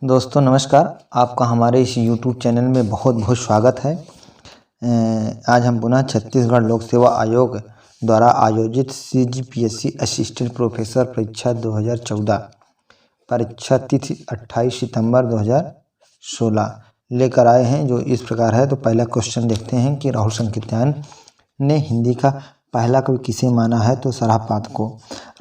दोस्तों नमस्कार, आपका हमारे इस YouTube चैनल में बहुत बहुत स्वागत है। आज हम पुनः छत्तीसगढ़ लोक सेवा आयोग द्वारा आयोजित CGPSC असिस्टेंट प्रोफेसर परीक्षा 2014 परीक्षा तिथि 28 सितंबर 2016 लेकर आए हैं, जो इस प्रकार है। तो पहला क्वेश्चन देखते हैं कि राहुल संकीर्त्यायन ने हिंदी का पहला कवि किसे माना है? तो सराफात को।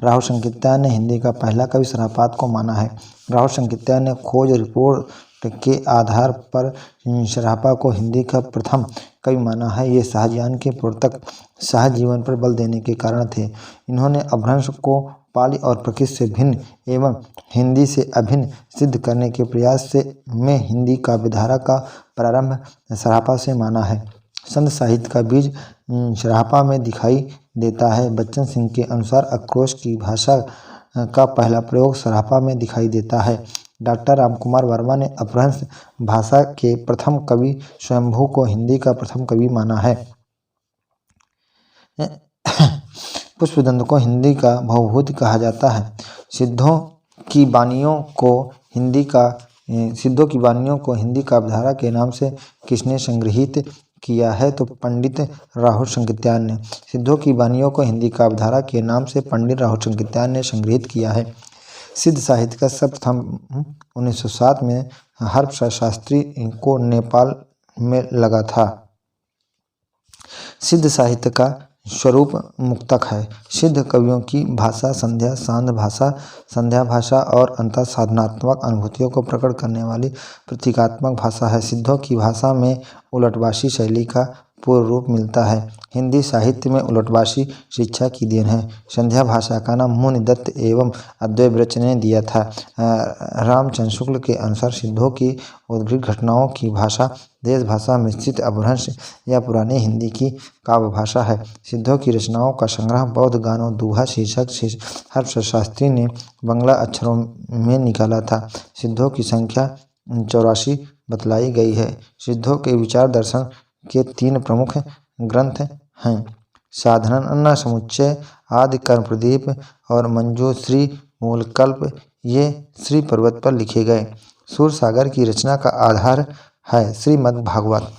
राहुल संकीर्त्यायन ने हिंदी का पहला कवि सराफात को माना है। राहुल संकीर्त्यायन ने खोज रिपोर्ट के आधार पर सराफा को हिंदी का प्रथम कवि माना है। ये शाहजहां के प्रवर्तक सहज जीवन पर बल देने के कारण थे। इन्होंने अपभ्रंश को पाली और प्राकृत से भिन्न एवं हिंदी से अभिन्न सिद्ध करने के प्रयास में हिंदी काव्यधारा का प्रारंभ सराफा से माना है। संत साहित्य का बीज सराफा में दिखाई देता है। बच्चन सिंह के अनुसार आक्रोश की भाषा का पहला प्रयोग सराफा में दिखाई देता है। डॉक्टर रामकुमार वर्मा ने अपभ्रंश भाषा के प्रथम कवि स्वयंभू को हिंदी का प्रथम कवि माना है। पुष्पदंत को हिंदी का भवभूति कहा जाता है। सिद्धों की बानियों को हिंदी काव्यधारा के नाम से किसने संग्रहित किया है? तो पंडित राहुल संकीर्त्यायन ने। सिद्धों की बानियों को हिंदी काव्यधारा के नाम से पंडित राहुल संकीर्त्यायन ने संग्रहित किया है। सिद्ध साहित्य का सर्वप्रथम 1907 में हर्षवर्धन शास्त्री को नेपाल में लगा था। सिद्ध साहित्य का स्वरूप मुक्तक है। सिद्ध कवियों की भाषा संध्या सांध्य भाषा, संध्या भाषा और अंतर साधनात्मक अनुभूतियों को प्रकट करने वाली प्रतीकात्मक भाषा है। सिद्धों की भाषा में उलटवासी शैली का पूर्ण रूप मिलता है। हिंदी साहित्य में उलटवासी शिक्षा की देन है। संध्या भाषा का नाम मुनि दत्त एवं अद्वैव्रत ने दिया था। रामचंद्र शुक्ल के अनुसार सिद्धों की उद्भृत घटनाओं की भाषा देश भाषा मिश्रित अपभ्रंश या पुरानी हिंदी की काव्य भाषा है। सिद्धों की रचनाओं का संग्रह बौद्ध गानों दोहा शीर्षक हर्षवर्धन शास्त्री ने बांग्ला अक्षरों में निकाला था। सिद्धों की संख्या 84 बतलाई गई है। सिद्धों के विचार दर्शन के 3 प्रमुख ग्रंथ हैं, साधना समुच्चय, आदि कर्म प्रदीप और मंजूश्री मूलकल्प। ये श्री पर्वत पर लिखे गए सूरसागर की रचना का आधार है। श्रीमद्भागवत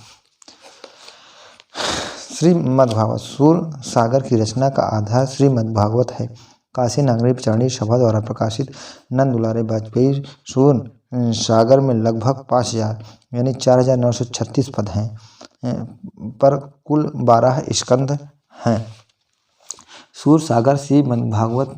सूरसागर की रचना का आधार श्रीमद्भागवत है। काशी नागरी प्रचारणी सभा द्वारा प्रकाशित नंद दुलारे वाजपेयी सूरसागर में लगभग 5000 यानी 4936 पद हैं, पर कुल 12 स्कंध हैं। सूरसागर श्रीमद्भागवत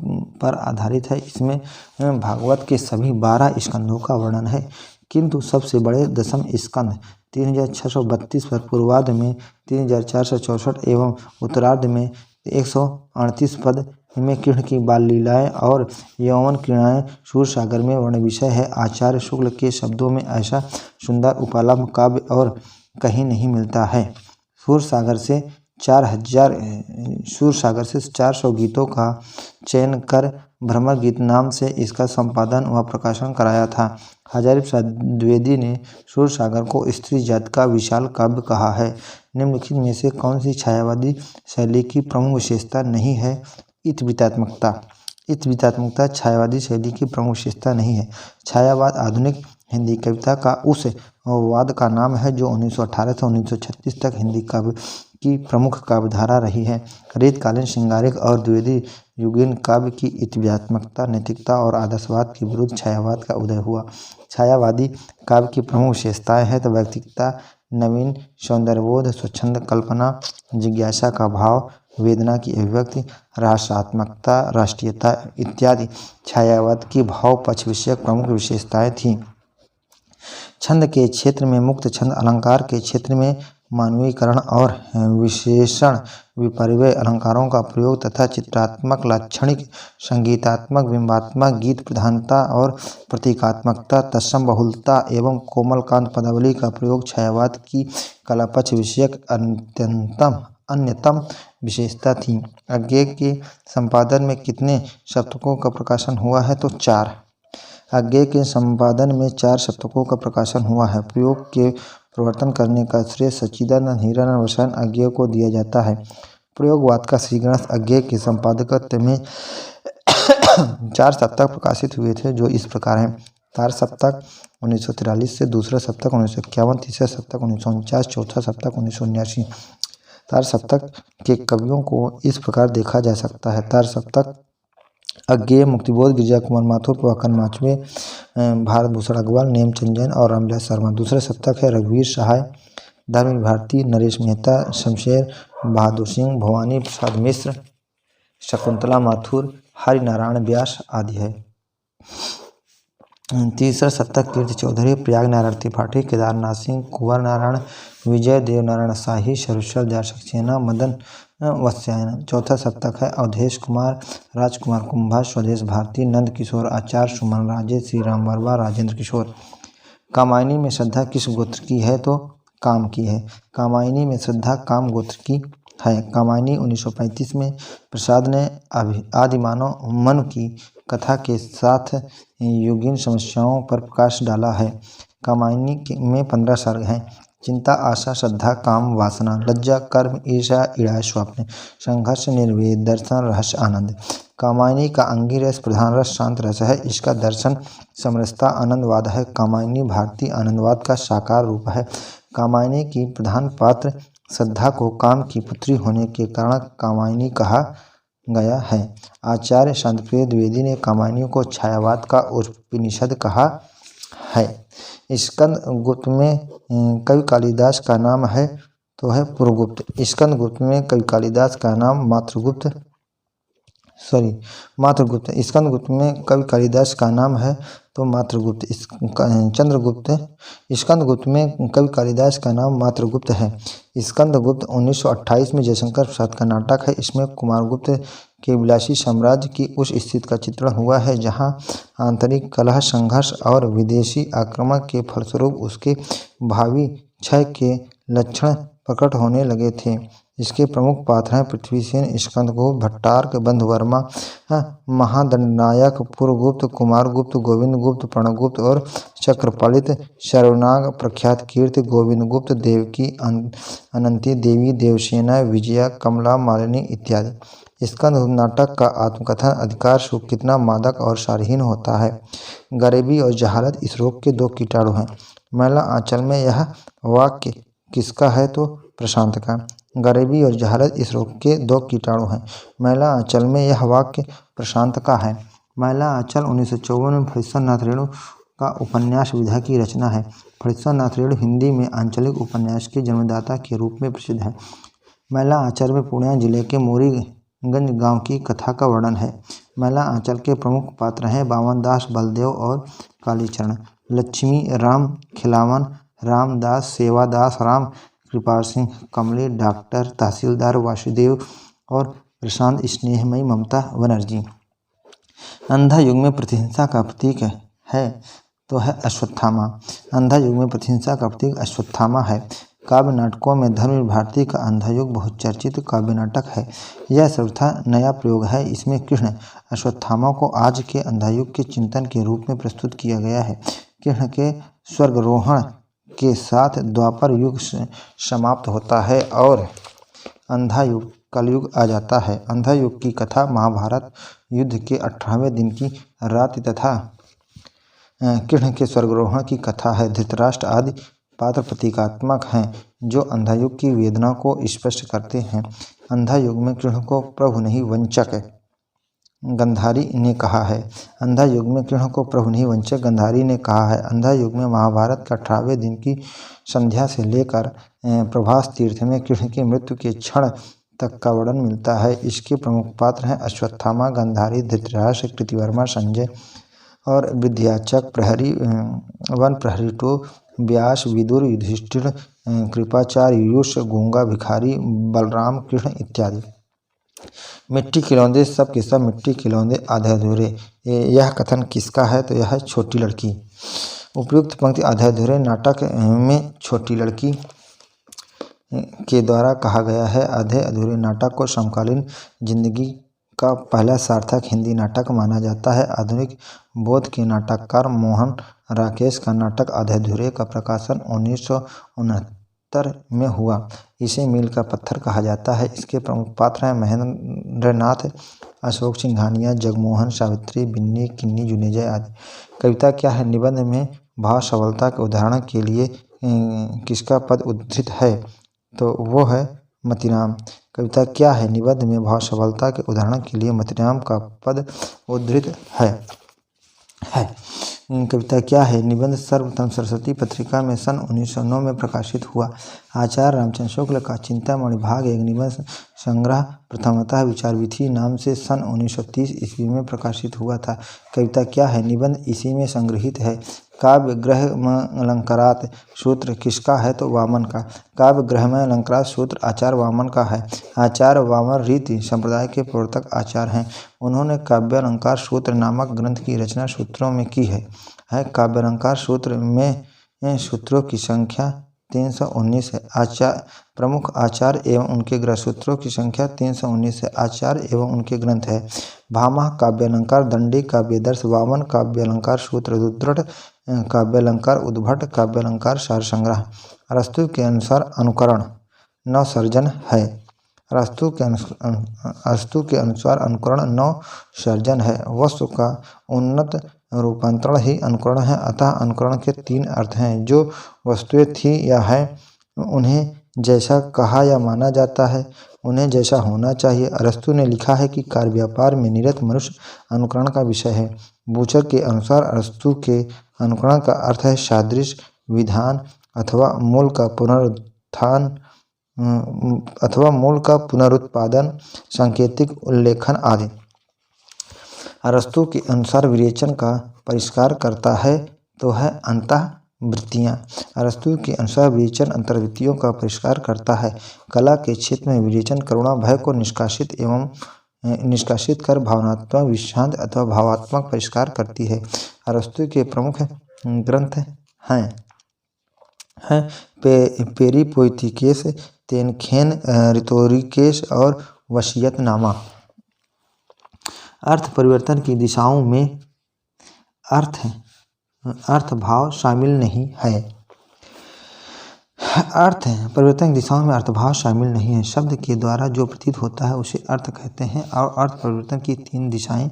पर आधारित है। इसमें भागवत के सभी 12 स्कंदों का वर्णन है, किंतु सबसे बड़े दशम स्कंद 3632 पर पूर्वार्ध में 3464 एवं उत्तरार्ध में 138 पद में कृष्ण की बाल लीलाएं और यौवन क्रीड़ाएं सूरसागर में वर्ण विषय है। आचार्य शुक्ल के शब्दों में ऐसा सुंदर उपालंब काव्य और कहीं नहीं मिलता है। सूरसागर से 400 गीतों का चयन कर भ्रमर गीत नाम से इसका संपादन व प्रकाशन कराया था। हजारी प्रसाद द्विवेदी ने सूरसागर को स्त्री जाति का विशाल काव्य कहा है। निम्नलिखित में से कौन सी छायावादी शैली की प्रमुख विशेषता नहीं है? इतवितात्मकता छायावादी शैली की प्रमुख विशेषता नहीं है। छायावाद आधुनिक हिंदी कविता का उस वाद का नाम है जो 1918 से 1936 तक हिंदी काव्य की प्रमुख काव्यधारा रही है। रीतकालीन श्रृंगारिक और द्विवेदी युगीन काव्य की इतवितात्मकता, नैतिकता और आदर्शवाद के विरुद्ध छायावाद का उदय हुआ। छायावादी काव्य की प्रमुख विशेषताएं हैं तो व्यक्तिकता, नवीन सौंदर्यबोध, स्वच्छंद कल्पना, जिज्ञासा का भाव, वेदना की अभिव्यक्ति, रहस्यात्मकता, राष्ट्रीयता इत्यादि छायावाद की भाव पक्ष विषयक प्रमुख विशेषताएं थीं। छंद के क्षेत्र में मुक्त छंद, अलंकार के क्षेत्र में मानवीकरण और विशेषण विपर्यय अलंकारों का प्रयोग तथा चित्रात्मक, लाक्षणिक, संगीतात्मक, बिंबात्मक, गीत प्रधानता और प्रतीकात्मकता, तत्सम बहुलता एवं कोमलकांत पदावली का प्रयोग छायावाद की कलापक्ष विषयक अन्यतम विशेषता थी। अज्ञेय के संपादन में कितने शतकों का प्रकाशन हुआ है? तो 4। अज्ञेय के संपादन में 4 शतकों का प्रकाशन हुआ है। प्रयोग के प्रवर्तन करने का श्रेय सच्चिदानंद हीरानंद वसायन अज्ञेय को दिया जाता है। प्रयोगवाद का श्री गणेश अज्ञेय के संपादकत्व में 4 सप्ताह प्रकाशित हुए थे, जो इस प्रकार हैं। तार सप्तक 1943 से, दूसरा सप्तक 1951, तीसरा सप्तक 1949, चौथा सप्तक 1979। तार सप्तक के कवियों को इस प्रकार देखा जा सकता है। तार सप्तक अज्ञेय, मुक्तिबोध, गिरिजा कुमार माथुर, प्रभाकर माचवे, भारत भूषण अग्रवाल, नेमचंद जैन और रामविलास शर्मा। दूसरा सप्तक है रघुवीर सहाय, धर्मवीर भारती, नरेश मेहता, शमशेर बहादुर सिंह, भवानी प्रसाद मिश्र, शकुंतला माथुर, हरिनारायण व्यास आदि है। तीसरा सप्तक कीर्ति चौधरी, प्रयाग नारायण त्रिपाठी, केदारनाथ सिंह, कुंवर नारायण, विजय देव नारायण शाही, सर्वेश्वर दयाल सक्सेना, मदन वत्स्यायन। चौथा सप्तक है अवधेश कुमार, राजकुमार कुंभा, स्वदेश भारती, नंद किशोर आचार्य, सुमन राजे, श्री राम वर्मा, राजेंद्र किशोर। कामायनी में श्रद्धा किस गोत्र की है? तो काम की है। कामायनी में श्रद्धा काम गोत्र की है। कामायनी 1935 में प्रसाद ने आदिमानव मनु की कथा के साथ योगीन समस्याओं पर प्रकाश डाला है। कामायनी में 15 सर्ग हैं। चिंता, आशा, श्रद्धा, काम, वासना, लज्जा, कर्म, ईर्ष्या, ईड़ा, स्वप्न, संघर्ष, निर्वेद, दर्शन, रहस्य, आनंद। कामायनी का अंगी रस प्रधान रस शांत रस है। इसका दर्शन समरसता आनंदवाद है। कामायनी भारतीय आनंदवाद का साकार रूप है। कामायनी की प्रधान पात्र श्रद्धा को काम की पुत्री होने के कारण कामायनी कहा गया है। आचार्य शांतिप्रिय द्विवेदी ने कामायनी को छायावाद का उपनिषद कहा है। स्कंद गुप्त में कवि कालिदास का नाम है तो है पुरगुप्त। स्कंद गुप्त में कवि कालिदास का नाम मातृगुप्त। स्कंद गुप्त में कवि कालिदास का नाम है तो मातृगुप्त। चंद्रगुप्त। स्कंद गुप्त में कवि कालिदास का नाम मातृगुप्त है। स्कंद गुप्त 1928 में जयशंकर प्रसाद का नाटक है। इसमें कुमारगुप्त के विलासी साम्राज्य की उस स्थिति का चित्रण हुआ है जहां आंतरिक कलह, संघर्ष और विदेशी आक्रमण के फलस्वरूप उसके भावी क्षय के लक्षण प्रकट होने लगे थे। इसके प्रमुख पात्र हैं पृथ्वीसेन, स्कंदगुप्त, भट्टारक, बंधुवर्मा, महादंडनायक, पुरगुप्त, कुमारगुप्त, गोविंदगुप्त, प्रणगुप्त और चक्रपालित, सर्वनाग, प्रख्यात कीर्ति, गोविंदगुप्त, देवकी, अनंती देवी, देवसेना, विजया, कमला, मालिनी इत्यादि। स्कंद नाटक का आत्मकथन अधिकार सुख कितना मादक और सारहीन होता है। गरीबी और जहालत इस रोग के 2 कीटाणु हैं। मैला आंचल में यह वाक्य किसका है? तो प्रशांत का। गरीबी और जहालत इस रोग के 2 कीटाणु हैं। मैला आंचल में यह वाक्य प्रशांत का है। मैला आंचल 1954 में फणीश्वर नाथ रेणु का उपन्यास विधा की रचना है। फणीश्वर नाथ रेणु हिंदी में आंचलिक उपन्यास के जन्मदाता के रूप में प्रसिद्ध है। मैला आंचल में पूर्णिया जिले के मोरीगंज गांव की कथा का वर्णन है। मैला आंचल के प्रमुख पात्र हैं बावन दास, बलदेव और कालीचरण। लक्ष्मी, राम खिलावन, रामदास, सेवादास, राम कृपाल सिंह, कमली, डॉक्टर, तहसीलदार वासुदेव और प्रशांत, स्नेहमयी ममता बनर्जी। अंधा युग में प्रतिहिंसा का प्रतीक है तो है अश्वत्थामा। अंधा युग में प्रतिहिंसा का प्रतीक अश्वत्थामा है। काव्य नाटकों में धर्मवीर भारती का अंधा युग बहुत चर्चित काव्य नाटक है। यह सर्वथा नया प्रयोग है। इसमें कृष्ण अश्वत्थामा को आज के अंधा युग के चिंतन के रूप में प्रस्तुत किया गया है। कृष्ण के स्वर्गारोहण के साथ द्वापर युग समाप्त होता है और अंधा युग कलयुग आ जाता है। अंधा युग की कथा महाभारत युद्ध के 18वें दिन की रात्रि तथा कृष्ण के स्वर्गारोहण की कथा है। धृतराष्ट्र आदि पात्र प्रतीकात्मक हैं जो अंधा युग की वेदना को स्पष्ट करते हैं। अंधा युग में कृष्ण को प्रभु नहीं वंचक गंधारी ने कहा है। अंधा युग में कृष्ण को प्रभु नहीं वंचक गंधारी ने कहा है। अंधा युग में महाभारत के 18वें दिन की संध्या से लेकर प्रभास तीर्थ में कृष्ण की मृत्यु के क्षण तक का वर्णन मिलता है। इसके प्रमुख पात्र हैं अश्वत्थामा, गंधारी, धृतराष्ट्र, कृतिवर्मा, संजय और विद्याचक, प्रहरी 1, प्रहरी 2, व्यास, विदुर, युधिष्ठिर, कृपाचार्य, युष, गूंगा, भिखारी, बलराम, कृष्ण इत्यादि। मिट्टी के लौंदे सब के सब मिट्टी के लौंदे आधे अधूरे। यह कथन किसका है? तो यह है छोटी लड़की। उपयुक्त पंक्ति आधे अधूरे नाटक में छोटी लड़की के द्वारा कहा गया है। आधे अधूरे नाटक को समकालीन जिंदगी का पहला सार्थक हिंदी नाटक माना जाता है। आधुनिक बोध के नाटककार मोहन राकेश का नाटक आधे अधूरे का प्रकाशन 1969 उत्तर में हुआ। इसे मील का पत्थर कहा जाता है। इसके प्रमुख पात्र हैं महेंद्रनाथ, अशोक सिंघानिया, जगमोहन, सावित्री, बिन्नी, किन्नी, जुनेजा आदि। कविता क्या है? निबंध में भाव सबलता के उदाहरण के लिए किसका पद उद्धृत है? तो वो है मतीराम। कविता क्या है? निबंध में भाव सबलता के उदाहरण के लिए मतीराम का पद उद्धृत है। कविता क्या है? निबंध सर्वप्रथम सरस्वती पत्रिका में सन 1909 में प्रकाशित हुआ। आचार्य रामचंद्र शुक्ल का चिंतामणि भाग एक निबंध संग्रह प्रथमतः विचार विधि नाम से सन 1930 ईस्वी में प्रकाशित हुआ था। कविता क्या है? निबंध इसी में संग्रहित है। काव्य ग्रहमलंकारात सूत्र किसका है? तो वामन का। काव्य ग्रहमलंकारात सूत्र आचार्य वामन का है। आचार्य वामन रीति संप्रदाय के प्रवर्तक आचार्य हैं। उन्होंने काव्यालंकार सूत्र नामक ग्रंथ की रचना सूत्रों में की है। काव्यालंकार सूत्र में सूत्रों की संख्या 319 है। प्रमुख आचार्य एवं उनके ग्रंथ। सूत्रों की संख्या 319 है। आचार्य एवं उनके ग्रंथ है। भामह काव्यालंकार, दंडी काव्यादर्श, वामन काव्यालंकार सूत्र, रुद्रट काव्यालंकार, उद्भट काव्यालंकार सार संग्रह। अरस्तु के अनुसार अनुकरण नवसर्जन है। अरस्तु के अनुसार अनुकरण नवसर्जन है। वस्तु का उन्नत रूपांतरण ही अनुकरण है। अतः अनुकरण के 3 अर्थ हैं। जो वस्तुएं थी या है उन्हें जैसा कहा या माना जाता है उन्हें जैसा होना चाहिए। अरस्तु ने लिखा है कि कार्य व्यापार में निरत मनुष्य अनुकरण का विषय है। बूचर के अनुसार अरस्तु के अनुकरण का अर्थ है सादृश्य, विधान अथवा मूल का पुनरुत्पादन, सांकेतिक उल्लेखन आदि। अरस्तु के अनुसार विरेचन का परिष्कार करता है तो है अंतःवृत्तियाँ। अरस्तु के अनुसार विरेचन अंतर्वृत्तियों का परिष्कार करता है। कला के क्षेत्र में विरेचन करुणा भय को निष्कासित कर भावनात्मक विश्रांत अथवा भावात्मक परिष्कार करती है। अरस्तु के प्रमुख ग्रंथ हैं पेरिपोइथिकेस, तेनखेन रितोरिकेस और वसीयतनामा। अर्थ परिवर्तन की दिशाओं में अर्थ भाव शामिल नहीं है। अर्थ परिवर्तन की दिशाओं में अर्थभाव शामिल नहीं है। शब्द के द्वारा जो प्रतीत होता है उसे अर्थ कहते हैं। और अर्थ परिवर्तन की 3 दिशाएं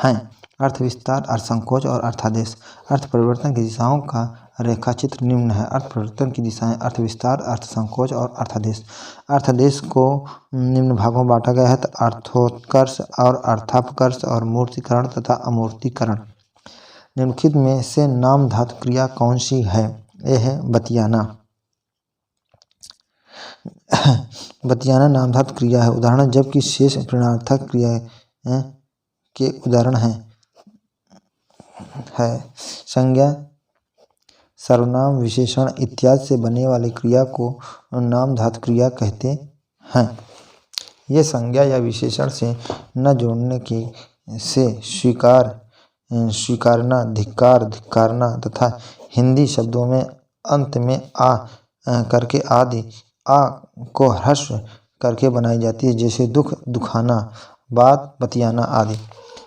हैं: अर्थ विस्तार, अर्थ संकोच और अर्थादेश। अर्थ परिवर्तन की दिशाओं का रेखाचित्र निम्न है। अर्थ परिवर्तन की दिशाएं अर्थ विस्तार, अर्थ संकोच और अर्थादेश। अर्थादेश को निम्न भागों में बांटा गया है: अर्थोत्कर्ष और अर्थापकर्ष और मूर्तिकरण तथा अमूर्तीकरण। निम्नलिखित में से नाम धातु क्रिया कौन सी है? यह है बतियाना। बतियाना नाम धातु क्रिया है। उदाहरण जबकि शेष प्रेरणार्थक क्रिया के उदाहरण है संज्ञा, सर्वनाम, विशेषण इत्यादि से बनने वाली क्रिया को नाम धातु क्रिया कहते हैं। ये संज्ञा या विशेषण से न जोड़ने की से स्वीकारना, धिक्कार, धिक्कारना तथा हिंदी शब्दों में अंत में आ करके आदि आ को ह्रस्व करके बनाई जाती है, जैसे दुख, दुखाना, बात, बतियाना आदि।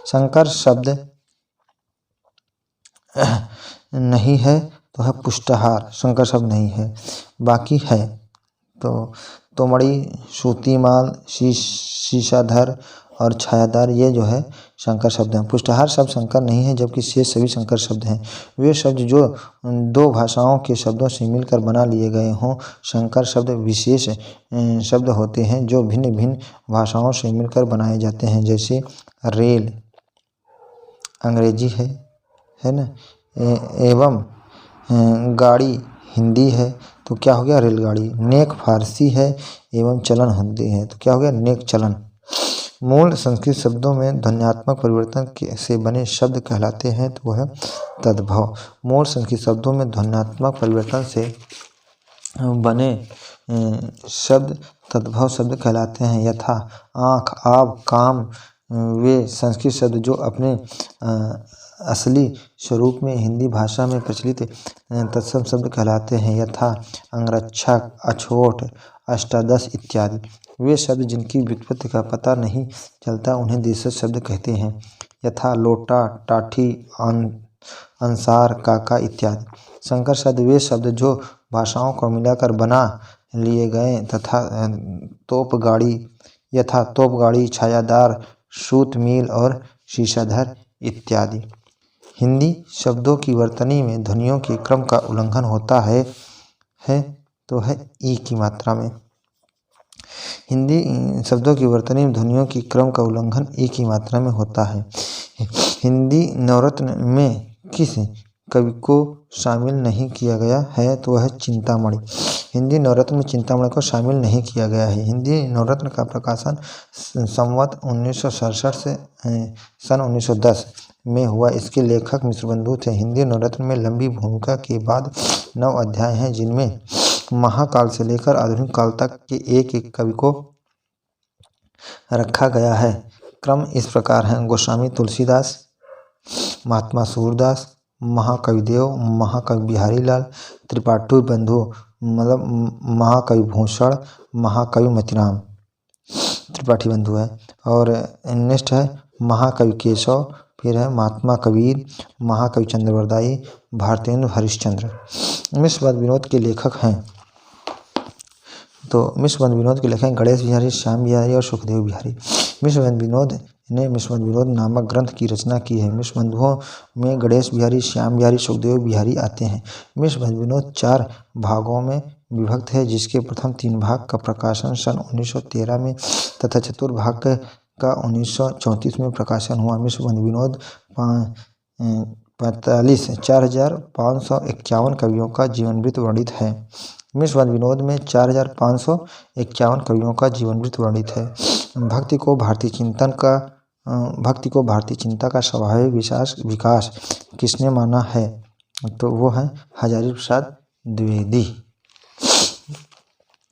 संकर शब्द नहीं है तो है पुष्टहार, संकर शब्द नहीं है। बाकी है तो तोमड़ी, सूतीमाल, शीशाधर और छायादार, ये जो है संकर शब्द हैं। पुष्टहार शब्द संकर नहीं है, जबकि शेष सभी संकर शब्द हैं। वे शब्द जो 2 भाषाओं के शब्दों से मिलकर बना लिए गए हों। संकर शब्द विशेष शब्द होते हैं जो भिन्न भिन्न भाषाओं से मिलकर बनाए जाते हैं, जैसे रेल अंग्रेजी है ना, एवं गाड़ी हिंदी है तो क्या हो गया? रेलगाड़ी। नेक फारसी है एवं चलन हिंदी है तो क्या हो गया? नेक चलन। मूल संस्कृत शब्दों में ध्वन्यात्मक परिवर्तन से बने शब्द कहलाते हैं तो वह तद्भव। मूल संस्कृत शब्दों में ध्वन्यात्मक परिवर्तन से बने शब्द तद्भव शब्द कहलाते हैं। यथा आँख, आब, काम। वे संस्कृत शब्द जो अपने असली स्वरूप में हिंदी भाषा में प्रचलित तत्सम शब्द कहलाते हैं। यथा अंगरक्षक, अछोट, अष्टादश इत्यादि। वे शब्द जिनकी व्युत्पत्ति का पता नहीं चलता उन्हें देशज शब्द कहते हैं। यथा लोटा, टाठी, अंसार, काका इत्यादि। संकर शब्द वे शब्द जो भाषाओं को मिलाकर बना लिए गए यथा तोपगाड़ी, छायादार, सूत मिल और शीशाधर इत्यादि। हिंदी शब्दों की वर्तनी में ध्वनियों के क्रम का उल्लंघन होता है तो है ई की मात्रा में। हिंदी शब्दों की वर्तनी में ध्वनियों की क्रम का उल्लंघन ई की मात्रा में होता है। हिंदी नवरत्न में किस कवि को शामिल नहीं किया गया है तो वह चिंतामणि। हिंदी नवरत्न में चिंतामणि को शामिल नहीं किया गया है। हिंदी नवरत्न का प्रकाशन संवत 1967 से सन 1910 में हुआ। इसके लेखक मिश्रबंधु थे। हिंदी नवरत्न में लंबी भूमिका के बाद 9 अध्याय हैं, जिनमें महाकाल से लेकर आधुनिक काल तक के एक एक कवि को रखा गया है। क्रम इस प्रकार है: गोस्वामी तुलसीदास, महात्मा सूरदास, महाकवि देव, महाकवि बिहारी लाल, त्रिपाठी बंधु मतलब महाकवि भूषण, महाकवि मोतीराम त्रिपाठी बंधु है। और नेक्स्ट है महाकवि केशव, फिर है महात्मा कबीर, महाकवि चंद्रवरदाई, भारतेंदु हरिश्चंद्र। मिश्रबंध विनोद के लेखक हैं तो मिश्रबंध विनोद के लेखक हैं गणेश बिहारी, श्याम बिहारी और सुखदेव बिहारी। मिश्रबंध विनोद ने मिश्रबंध विनोद नामक ग्रंथ की रचना की है। मिश्रबंधुओं में गणेश बिहारी, श्याम बिहारी, सुखदेव बिहारी आते हैं। मिश्रबंध विनोद 4 भागों में विभक्त है, जिसके प्रथम 3 भाग का प्रकाशन सन 1913 में तथा चतुर्भाग का 1934 में प्रकाशन हुआ। मिश्रबंध विनोद 4,551 कवियों का जीवनवृत्त वर्णित है। मिश्रबंध विनोद में 4,551 कवियों का जीवनवृत्त वर्णित है। भक्ति को भारतीय चिंता का स्वाभाविक विकास किसने माना है तो वो है हजारी प्रसाद द्विवेदी।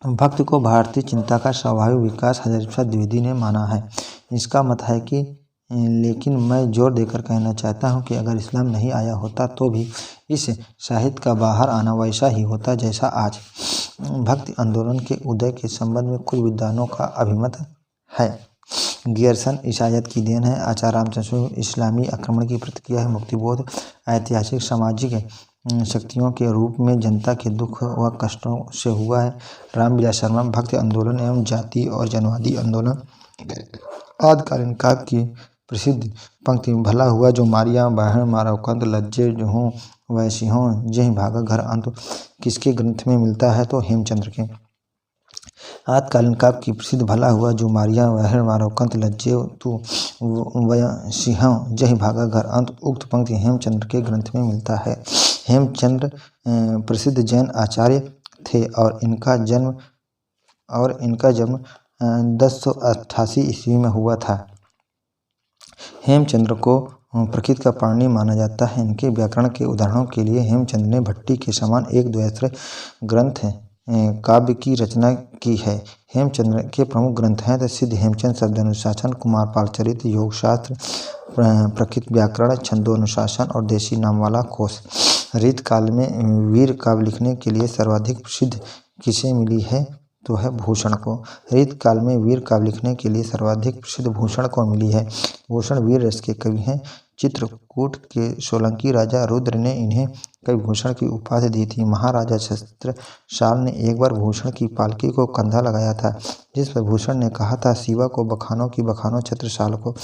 भक्ति को भारतीय चिंता का स्वाभाविक विकास हजारी प्रसाद द्विवेदी ने माना है। इसका मत है कि लेकिन मैं जोर देकर कहना चाहता हूं कि अगर इस्लाम नहीं आया होता तो भी इस साहित्य का बाहर आना वैसा ही होता जैसा आज। भक्ति आंदोलन के उदय के संबंध में कुछ विद्वानों का अभिमत है। गियर्सन ईसाइयत की देन है। आचार्य रामचंद्र इस्लामी आक्रमण की प्रतिक्रिया है। मुक्तिबोध ऐतिहासिक सामाजिक शक्तियों के रूप में जनता के दुख व कष्टों से हुआ है। रामविलास शर्मा भक्ति आंदोलन एवं जाति और जनवादी आंदोलन। आदिकालीन काव्य की प्रसिद्ध पंक्ति भला हुआ जो मारिया बहन मारो कंद लज्जे जो हों वैसी हों जहीं भागा घर अंत किसके ग्रंथ में मिलता है तो हेमचंद्र के। आदिकालीन काव्य की प्रसिद्ध भला हुआ जो मारिया बहन मारो कंद लज्जे तू वैसी हों जहीं भागा घर अंत उक्त पंक्ति हेमचंद्र के ग्रंथ में मिलता है। हेमचंद्र प्रसिद्ध जैन आचार्य थे और इनका जन्म 1088 ईस्वी में हुआ था। हेमचंद्र को प्रकृत का पाणिनि माना जाता है। इनके व्याकरण के उदाहरणों के लिए हेमचंद्र ने भट्टी के समान एक द्वैत्र ग्रंथ काव्य की रचना की है। हेमचंद्र के प्रमुख ग्रंथ हैं सिद्ध हेमचंद शब्दानुशासन, कुमारपाल चरित, योगशास्त्र, प्रकृत व्याकरण, छंदोनुशासन और देशी नाम वाला कोश। रीत काल में वीर काव्य लिखने के लिए सर्वाधिक प्रसिद्ध किसे मिली है तो है भूषण को। रीत काल में वीर काव्य लिखने के लिए सर्वाधिक प्रसिद्ध भूषण को मिली है। भूषण वीर रस के कवि हैं। चित्रकूट के सोलंकी राजा रुद्र ने इन्हें कवि भूषण की उपाधि दी थी। महाराजा छत्रसाल ने एक बार भूषण की पालकी को कंधा लगाया था, जिस पर भूषण ने कहा था शिवा को बखानो की बखानो छत्रसाल को।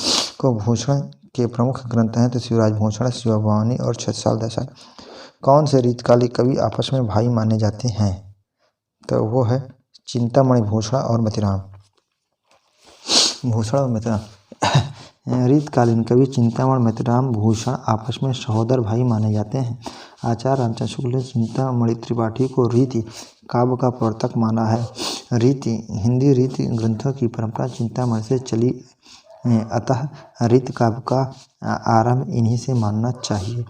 भूषण के प्रमुख ग्रंथ हैं तो शिवराज भूषण, शिवा भवानी और छत्रसाल दशा। कौन से रीतकाली कवि आपस में भाई माने जाते हैं तो वो है चिंतामणि भूषण और मोतीराम। रीतकालीन कवि चिंतामणि मोतीराम भूषण आपस में सहोदर भाई माने जाते हैं। आचार्य रामचंद्र शुक्ल ने चिंतामणि त्रिपाठी को रीति काव्य का प्रवर्तक माना है। हिंदी रीति ग्रंथों की परंपरा चिंतामणि से चली, अतः रीति काव्य का आरंभ इन्हीं से मानना चाहिए।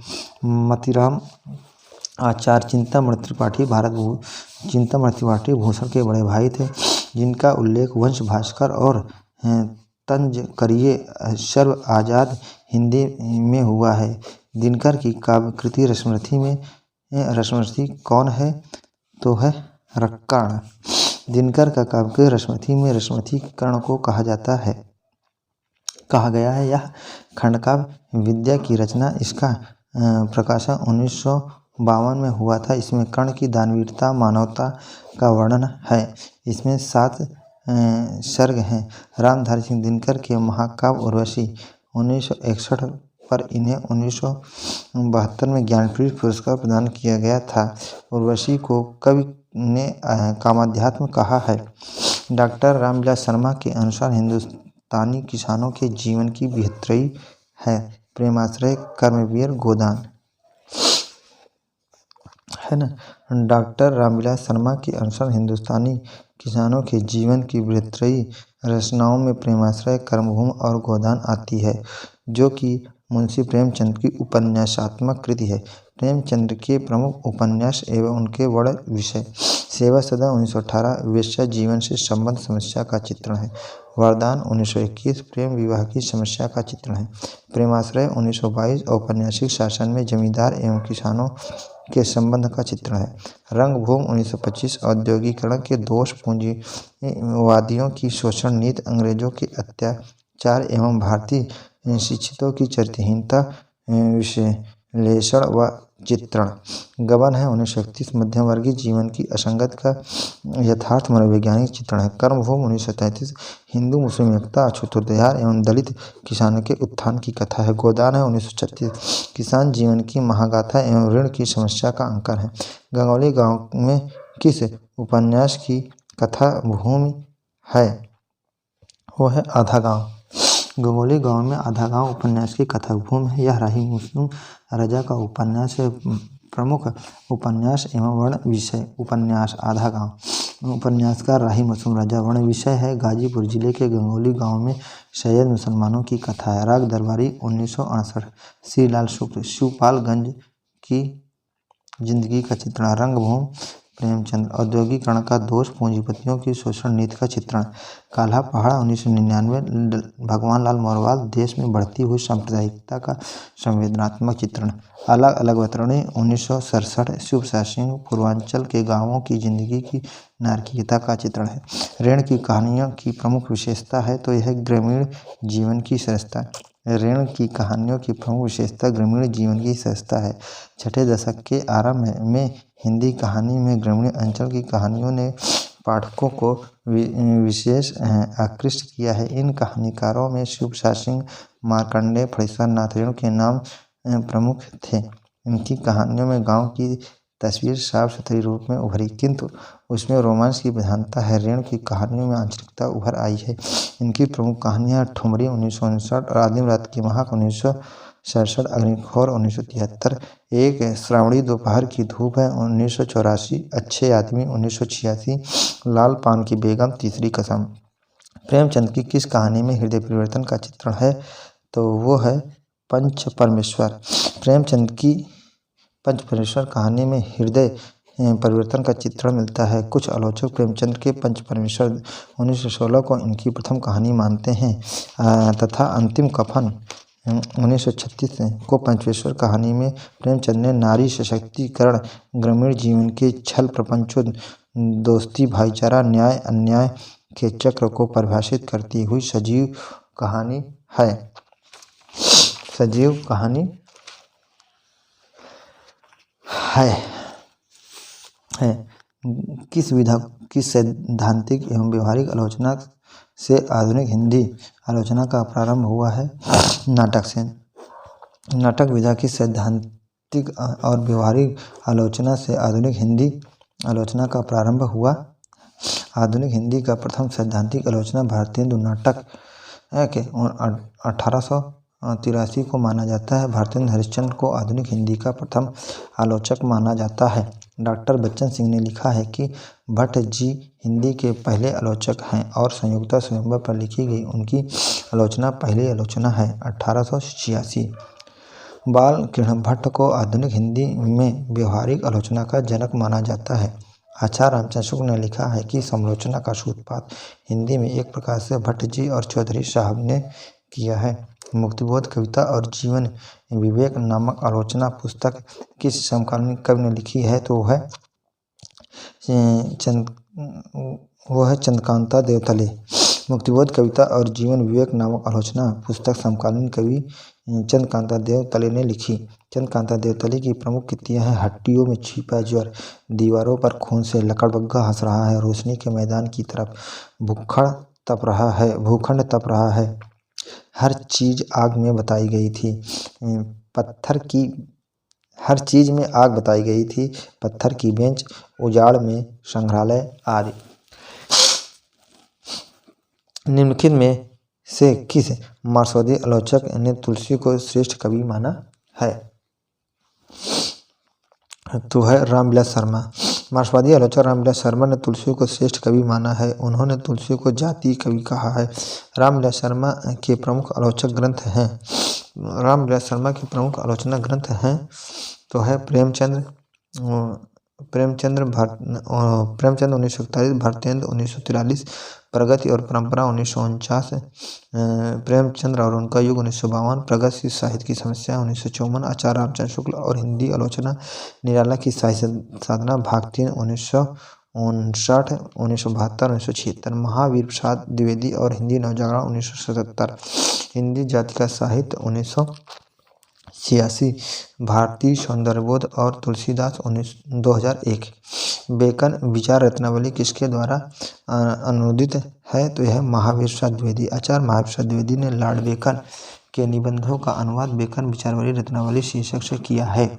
मोतीराम आचार्य चिंतामणि त्रिपाठी भूषण के बड़े भाई थे, जिनका उल्लेख वंश भास्कर और तंजकरीय सर्व आजाद हिंदी में हुआ है। दिनकर की काव्य कृति रसमरथी कौन है तो है रक्कर्ण। दिनकर का काव्य रसमरथी में रसमरथी कर्ण को कहा गया है। यह खंडकाव्य विद्या की रचना, इसका प्रकाशन 1952 में हुआ था। इसमें कर्ण की दानवीरता, मानवता का वर्णन है। इसमें 7 सर्ग हैं। रामधारी सिंह दिनकर के महाकाव्य उर्वशी 1961 पर इन्हें 1972 में ज्ञानपीठ पुरस्कार प्रदान किया गया था। उर्वशी को कवि ने कामाध्यात्म कहा है। डॉक्टर रामविलास शर्मा के अनुसार हिंदुस्तानी किसानों के जीवन की बेहतरी है प्रेमाश्रय, कर्मवीर, गोदान, है ना। डॉक्टर रामविलास शर्मा के अनुसार हिंदुस्तानी किसानों के जीवन की बृहत्तरी रचनाओं में प्रेमाश्रय, कर्मभूमि और गोदान आती है, जो कि मुंशी प्रेमचंद की उपन्यासात्मक कृति है। प्रेमचंद के प्रमुख उपन्यास एवं उनके बड़े विषय सेवा सदन 1918 वेश्या जीवन से संबंध समस्या का चित्रण है। वरदान 1921 प्रेम विवाह की समस्या का चित्रण है। प्रेमाश्रय 1922 औपन्यासिक शासन में जमींदार एवं किसानों के संबंध का चित्रण है। रंगभूमि 1925 औद्योगिकरण के दोष, पूंजीवादियों की शोषण नीति, अंग्रेजों के अत्याचार एवं भारतीय शिक्षितों की चरित्रहीनता विश्लेषण व चित्रण। गबन है 1931 मध्यमवर्गीय जीवन की असंगत का यथार्थ मनोवैज्ञानिक चित्रण है। कर्मभूमि 1933 हिंदू मुस्लिम एकता, अछूतोद्धार एवं दलित किसानों के उत्थान की कथा है। गोदान है 1936 किसान जीवन की महागाथा एवं ऋण की समस्या का अंकन है। गंगौली गांव में किस उपन्यास की कथा भूमि है? वो है आधा गांव। गंगौली गांव में आधा गांव उपन्यास की कथा भूमि है। यह राही मुस्लिम रजा का उपन्यास है। प्रमुख उपन्यास एवं वर्ण विषय उपन्यास आधा गांव। उपन्यासकार राही मासूम रजा। वर्ण विषय है गाजीपुर जिले के गंगौली गांव में सैयद मुसलमानों की कथा है। राग दरबारी 1968 श्रीलाल शुक्ल। शिवपालगंज की जिंदगी का चित्रण। रंगभूमि प्रेमचंद। औद्योगिकरण का दोष, पूंजीपतियों की शोषण नीति का चित्रण। काल्हा पहाड़ 1999 भगवान लाल मोरवाल। देश में बढ़ती हुई सांप्रदायिकता का संवेदनात्मक चित्रण। अलग अलग वितरणी 1967 शिवप्रसाद सिंह। पूर्वांचल के गांवों की जिंदगी की नारकीयता का चित्रण है। ऋण की कहानियों की प्रमुख विशेषता है तो यह ग्रामीण जीवन की सरसता। ऋण की कहानियों की प्रमुख विशेषता ग्रामीण जीवन की सरसता है। छठे दशक के आरंभ में हिंदी कहानी में ग्रामीण अंचल की कहानियों ने पाठकों को विशेष आकृष्ट किया है। इन कहानीकारों में शिवप्रसाद सिंह, मार्कंडेय फणीश्वर नाथ रेणु के नाम प्रमुख थे। इनकी कहानियों में गांव की तस्वीर साफ सुथरी रूप में उभरी, किंतु उसमें रोमांस की प्रधानता है। रेणु की कहानियों में आंचलिकता उभर आई है। इनकी प्रमुख कहानियां ठुमरी 1959, आदिम रात की महक 1967, अग्निखोर 1973, एक श्रावणी दोपहर की धूप है 1984, अच्छे आदमी 1986, लाल पान की बेगम, तीसरी कसम। प्रेमचंद की किस कहानी में हृदय परिवर्तन का चित्रण है? तो वो है पंच परमेश्वर। प्रेमचंद की पंच परमेश्वर कहानी में हृदय परिवर्तन का चित्रण मिलता है। कुछ आलोचक प्रेमचंद के पंच परमेश्वर 1916 को इनकी प्रथम कहानी मानते हैं तथा अंतिम कफन 1936 को पंचेश्वर कहानी में प्रेमचंद ने नारी सशक्तिकरण, ग्रामीण जीवन के छल प्रपंचों, दोस्ती, भाईचारा, न्याय अन्याय के चक्र को परिभाषित करती हुई सजीव कहानी है। सजीव कहानी है। किस विधा की सैद्धांतिक एवं व्यवहारिक आलोचना से आधुनिक हिंदी आलोचना का प्रारंभ हुआ है? नाटक से। नाटक विधा की सैद्धांतिक और व्यवहारिक आलोचना से आधुनिक हिंदी आलोचना का प्रारंभ हुआ। आधुनिक हिंदी का प्रथम सैद्धांतिक आलोचना भारतीय हिंदू नाटक के 1883 को माना जाता है। भारतेंदु हरिश्चंद्र को आधुनिक हिंदी का प्रथम आलोचक माना जाता है। डॉक्टर बच्चन सिंह ने लिखा है कि भट्ट जी हिंदी के पहले आलोचक हैं और संयुक्ता स्वयंवर पर लिखी गई उनकी आलोचना पहली आलोचना है 1886। बाल कृष्ण भट्ट को आधुनिक हिंदी में व्यवहारिक आलोचना का जनक माना जाता है। आचार्य रामचंद्र शुक्ल ने लिखा है कि समालोचना का सूत्रपात हिंदी में एक प्रकार से भट्ट जी और चौधरी साहब ने किया है। मुक्तिबोध कविता और जीवन विवेक नामक आलोचना पुस्तक किस समकालीन कवि ने लिखी है? तो वो है चंद्रकांता देवतले। मुक्तिबोध कविता और जीवन विवेक नामक आलोचना पुस्तक समकालीन कवि चंद्रकांता देव तले ने लिखी। चंद्रकांता देव तले की प्रमुख कृतियां हैं हड्डियों में छिपा ज्वर, दीवारों पर खून से लकड़बग्घा हंस रहा है, रोशनी के मैदान की तरफ भूखंड तप रहा है, हर चीज आग में बताई गई थी, हर चीज में आग बताई गई थी, पत्थर की बेंच, उजाड़ में संग्रहालय आदि। निम्नलिखित में से किस मार्क्सवादी आलोचक ने तुलसी को श्रेष्ठ कवि माना है? तो है रामविलास शर्मा। मार्क्सवादी आलोचक रामविलास शर्मा ने तुलसी को श्रेष्ठ कवि माना है। उन्होंने तुलसी को जातीय कवि कहा है। रामविलास शर्मा के प्रमुख आलोचक ग्रंथ हैं। रामविलास शर्मा के प्रमुख आलोचना ग्रंथ हैं तो है प्रेमचंद 1941, भारतेंदु 1943, प्रगति और परंपरा 1949, प्रेमचंद्र और उनका युग 1952, प्रगतिशील साहित्य की समस्या 1954, आचार्य रामचंद्र शुक्ल और हिंदी आलोचना निराला की साहित्य साधना भाग 3 1959, 1972, 1976, महावीर प्रसाद द्विवेदी और हिंदी नवजागरण 1977, हिंदी जाति का साहित्य 1986, भारतीय सौंदर्यबोध और तुलसीदास 2001। बेकन विचार रत्नावली किसके द्वारा अनुदित है? तो यह महावीर प्रसाद द्विवेदी। आचार्य महावीर प्रसाद द्विवेदी ने लॉर्ड बेकन के निबंधों का अनुवाद बेकन विचारावली रत्नावली शीर्षक से किया है।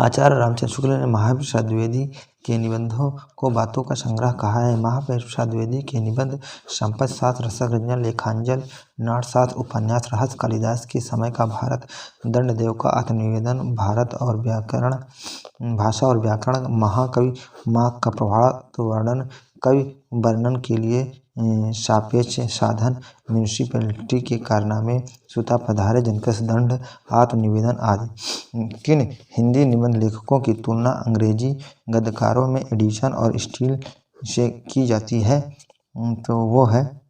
आचार्य रामचंद्र शुक्ल ने महावीर प्रसाद द्विवेदी के निबंधों को बातों का संग्रह कहा है। महावीर प्रसाद द्विवेदी के निबंध संपत 7, रसक रंजन, लेखांजल, नाट 7, उपन्यास रहस्य, कालिदास के समय का भारत, दंडदेव का आत्मनिवेदन, भारत और व्याकरण, भाषा और व्याकरण, महाकवि माघ का प्रभाव वर्णन, कवि वर्णन के लिए सापेक्ष साधन, म्यूनिसिपैलिटी के कारनामे, सुता पधारे, जनकस दंड, आत्मनिवेदन आदि। किन हिंदी निबंध लेखकों की तुलना अंग्रेजी गद्यकारों में एडिसन और स्टील से की जाती है? तो वो है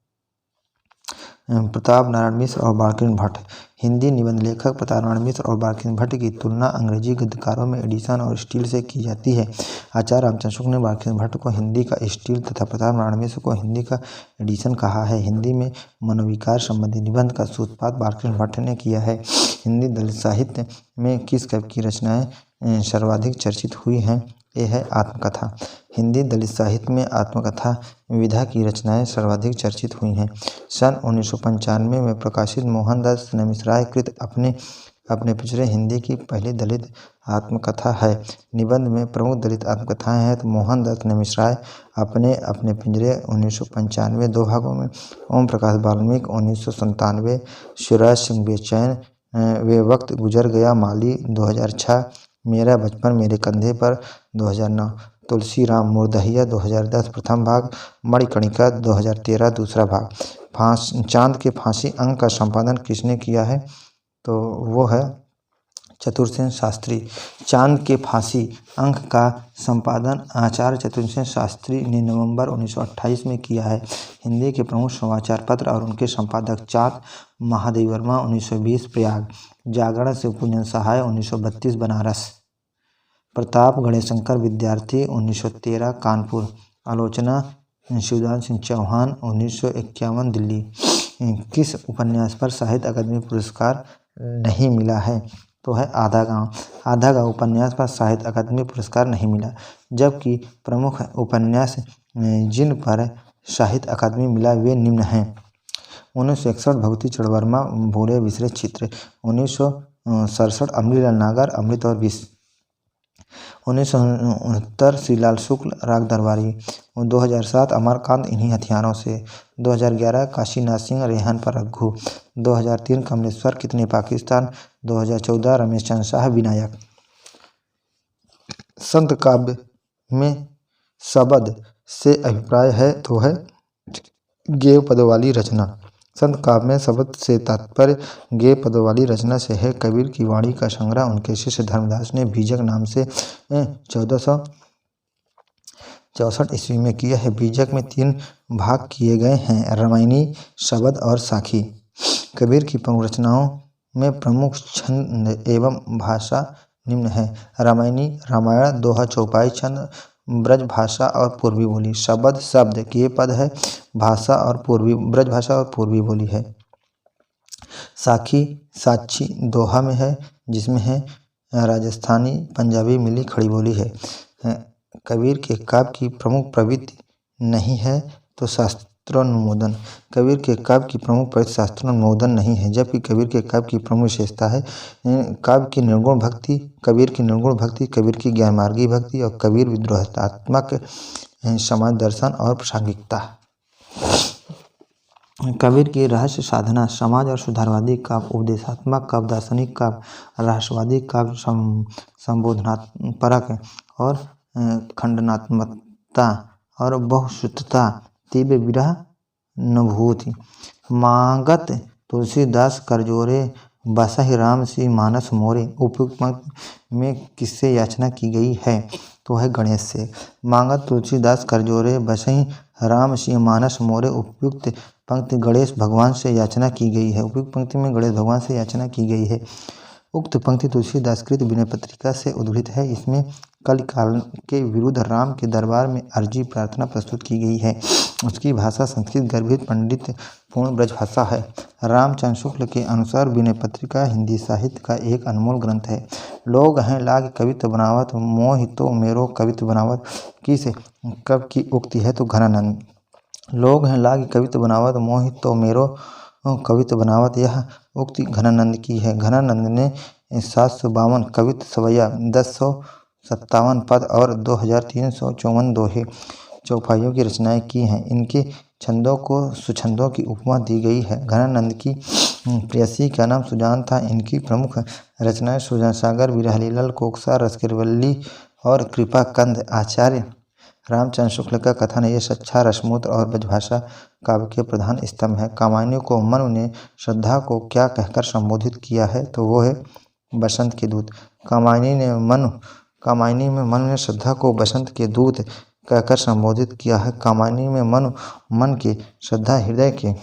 प्रताप नारायण मिश्र और बालकृष्ण भट्ट। हिंदी निबंध लेखक प्रताप नारायण मिश्र और बालकृष्ण भट्ट की तुलना अंग्रेजी गद्यकारों में एडिसन और स्टील से की जाती है। आचार्य रामचंद्र शुक्ल ने बालकृष्ण भट्ट को हिंदी का स्टील तथा प्रताप नारायण मिश्र को हिंदी का एडिसन कहा है। हिंदी में मनोविकार संबंधी निबंध का सूत्रपात बालकृष्ण भट्ट ने किया है। हिंदी दलित साहित्य में किस कवि की रचनाएं सर्वाधिक चर्चित हुई हैं? ये है आत्मकथा। हिंदी दलित साहित्य में आत्मकथा विधा की रचनाएं सर्वाधिक चर्चित हुई हैं। सन 1995 में प्रकाशित मोहनदास नमिसराय कृत अपने पिछड़े हिंदी की पहली दलित आत्मकथा है। निबंध में प्रमुख दलित आत्मकथाएं हैं तो मोहनदास नमिसराय अपने पिंजरे 1995 2 भागों में, ओम प्रकाश वाल्मीकि 1997, शिवराज सिंह बेचैन वे वक्त गुजर गया माली 2006, मेरा बचपन मेरे कंधे पर 2009, तुलसीराम मुर्दहिया 2010 प्रथम भाग, मणिकर्णिका 2013 दूसरा भाग। चांद के फांसी अंक का संपादन किसने किया है? तो वो है चतुरसेन शास्त्री। चांद के फांसी अंक का संपादन आचार्य चतुरसेन शास्त्री ने नवंबर 1928 में किया है। हिंदी के प्रमुख समाचार पत्र और उनके संपादक चाक महादेवी वर्मा 1920 प्रयाग, जागरण से पूजन सहाय 1932 बनारस, प्रताप गणेशंकर विद्यार्थी 1913 कानपुर, आलोचना शिवदान सिंह चौहान 1951 दिल्ली। किस उपन्यास पर साहित्य अकादमी पुरस्कार नहीं मिला है? तो है आधा गांव। आधा गांव उपन्यास पर साहित्य अकादमी पुरस्कार नहीं मिला, जबकि प्रमुख उपन्यास जिन पर साहित्य अकादमी मिला वे निम्न हैं। 1961 भगवती चरण वर्मा भूले बिसरे चित्र, 1967 अमरीलाल नागर अमृत और विष, 1969 श्रीलाल शुक्ल राग दरबारी, 2007 अमरकांत इन्हीं हथियारों से, 2011 काशीनाथ सिंह रेहान पर रघु, 2003 कमलेश्वर कितने पाकिस्तान, 2014 रमेश चंद्र शाह विनायक। संत काव्य में शब्द से अभिप्राय है तो है गेय पदों वाली रचना। संत काव्य में शब्द से तात्पर्य गेय पदों वाली रचना से है। कबीर की वाणी का संग्रह उनके शिष्य धर्मदास ने बीजक नाम से 1464 ईस्वी में किया है। बीजक में 3 भाग किए गए हैं, रामायणी, शब्द और साखी। कबीर की प्रमुख रचनाओं में प्रमुख छंद एवं भाषा निम्न है। रामायणी रामायण, दोहा, चौपाई छंद ब्रज भाषा और पूर्वी बोली। शब्द शब्द ये पद है, भाषा और पूर्वी ब्रज भाषा और पूर्वी बोली है। साखी साक्षी दोहा में है, जिसमें है राजस्थानी पंजाबी मिली खड़ी बोली है। कबीर के काव्य की प्रमुख प्रवृत्ति नहीं है तो शास्त्रोन्मोदन। कबीर के काव्य की प्रमुख प्रवृत्ति शास्त्रोन्मोदन नहीं है, जबकि कबीर के काव्य की प्रमुख विशेषता है काव्य की निर्गुण भक्ति, कबीर की निर्गुण भक्ति, कबीर की ज्ञानमार्गी भक्ति और कबीर विद्रोहात्मक समाज दर्शन और प्रासंगिकता। कबीर की रहस्य साधना समाज और सुधारवादी काव्य, उपदेशात्मक काव्य, दार्शनिक काव्य, रहस्यवादी काव्य, संबोधनात्मक और खंडनात्मकता और बहुश्रुतता, तीव्र विरह अनुभूति। मागत तुलसीदास करजोरे बसहि राम सी मानस मोरे। उपयुक्त पंक्ति में किससे याचना की गई है? तो है गणेश से। मांगत तुलसीदास करजोरे बसहि राम सी मानस मोरे। उपयुक्त पंक्ति गणेश भगवान से याचना की गई है। उपयुक्त पंक्ति में गणेश भगवान से याचना की गई है। उक्त पंक्ति तुलसीदास कृत विनय पत्रिका से उद्धृत है। इसमें कलिकाल के विरुद्ध राम के दरबार में अर्जी प्रार्थना प्रस्तुत की गई है। उसकी भाषा संस्कृत गर्भित पंडित पूर्ण ब्रज भाषा है। रामचंद्र शुक्ल के अनुसार विनय पत्रिका हिंदी साहित्य का एक अनमोल ग्रंथ है। लोग हैं लाग कवित्व बनावत, मोहि तो मेरो कवित्व बनावत। किस कवि की उक्ति है? तो घनानंद। लोग हैं लाग कवित्व बनावत, मोहि तो मेरो कवित्व बनावत। यह उक्ति घनानंद की है। घनानंद ने 752 कवित्व सवैया, 1057 पद और 2354 दोहे चौपाइयों की रचनाएं की हैं। इनके छंदों को सुछंदों की उपमा दी गई है। घनानंद की प्रेयसी का नाम सुजान था। इनकी प्रमुख रचनाएं सुजान सागर, विरहलीला, कोकसा, रसकिरवल्ली और कृपा कंद। आचार्य रामचंद्र शुक्ल का कथन ये सच्चा रसमूत्र और ब्रजभाषा काव्य के प्रधान स्तंभ है। कामायनी को मनु ने श्रद्धा को क्या कहकर संबोधित किया है? तो वो है बसंत के दूत। कामायनी में मनु ने श्रद्धा को बसंत के दूत कहकर संबोधित किया है। कामायनी में मनु मन की, श्रद्धा हृदय की,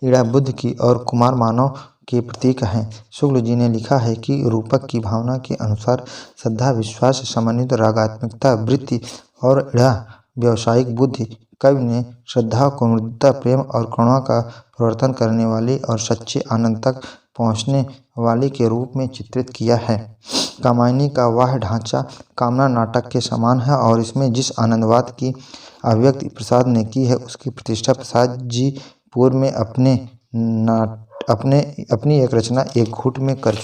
इड़ा बुद्ध की और कुमार मानव के प्रतीक हैं। शुक्ल जी ने लिखा है कि रूपक की भावना के अनुसार श्रद्धा विश्वास समन्वित रागात्मकता वृत्ति और इड़ा व्यावसायिक बुद्धि। कवि ने श्रद्धा को मृदुता, प्रेम और करुणा का प्रवर्तन करने वाली और सच्चे आनंद तक पहुँचने वाली के रूप में चित्रित किया है। कामायनी का वह ढांचा कामना नाटक के समान है और इसमें जिस आनंदवाद की अभिव्यक्ति प्रसाद ने की है उसकी प्रतिष्ठा प्रसाद जी पूर्व में अपनी एक रचना एक घूट में कर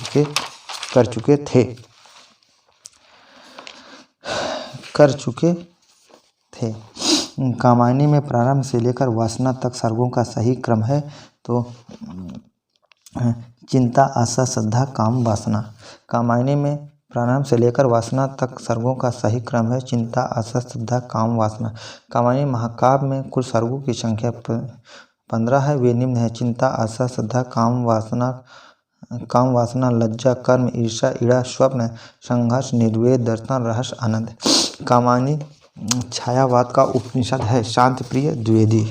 चुके थे। कामायनी में प्रारंभ से लेकर वासना तक सर्गों का सही क्रम है। तो चिंता, आशा, श्रद्धा, काम, वासना। कामायनी में प्रारंभ से लेकर वासना तक सर्गों का सही क्रम है। चिंता, आशा, श्रद्धा, काम, वासना। कामायनी महाकाव्य में कुल सर्गों की संख्या 15 है। वे निम्न है: चिंता, आशा, श्रद्धा, काम, वासना, लज्जा, कर्म, ईर्ष्या, इड़ा, स्वप्न, संघर्ष, निर्वेद, दर्शन, रहस्य, आनंद। कामायनी छायावाद का उपनिषद है। शांतिप्रिय द्विवेदी।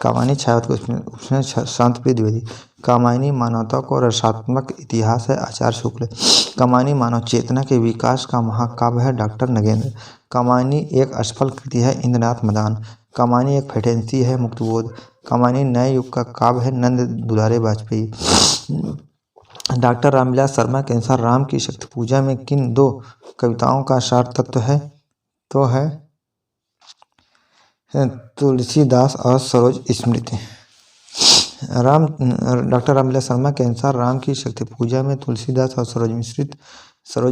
कामायनी छायावाद का उपनिषद शांतिप्रिय द्विवेदी। कामायनी मानवता को रसात्मक इतिहास है। आचार्य शुक्ल। कामायनी मानव चेतना के विकास का महाकाव्य है। डॉक्टर नगेंद्र। कामायनी एक असफल कृति है। इंद्रनाथ मदान। कामायनी एक फैंटेसी है। मुक्तबोध। कामायनी नए युग का काव्य है। नंद दुलारे वाजपेयी। डॉक्टर रामविलास शर्मा के अनुसार राम की शक्ति पूजा में किन दो कविताओं का सार तत्व है? तो है तुलसीदास और सरोज स्मृति। डॉक्टर रामविलास शर्मा के अनुसार राम की शक्ति पूजा में तुलसीदास और सरोज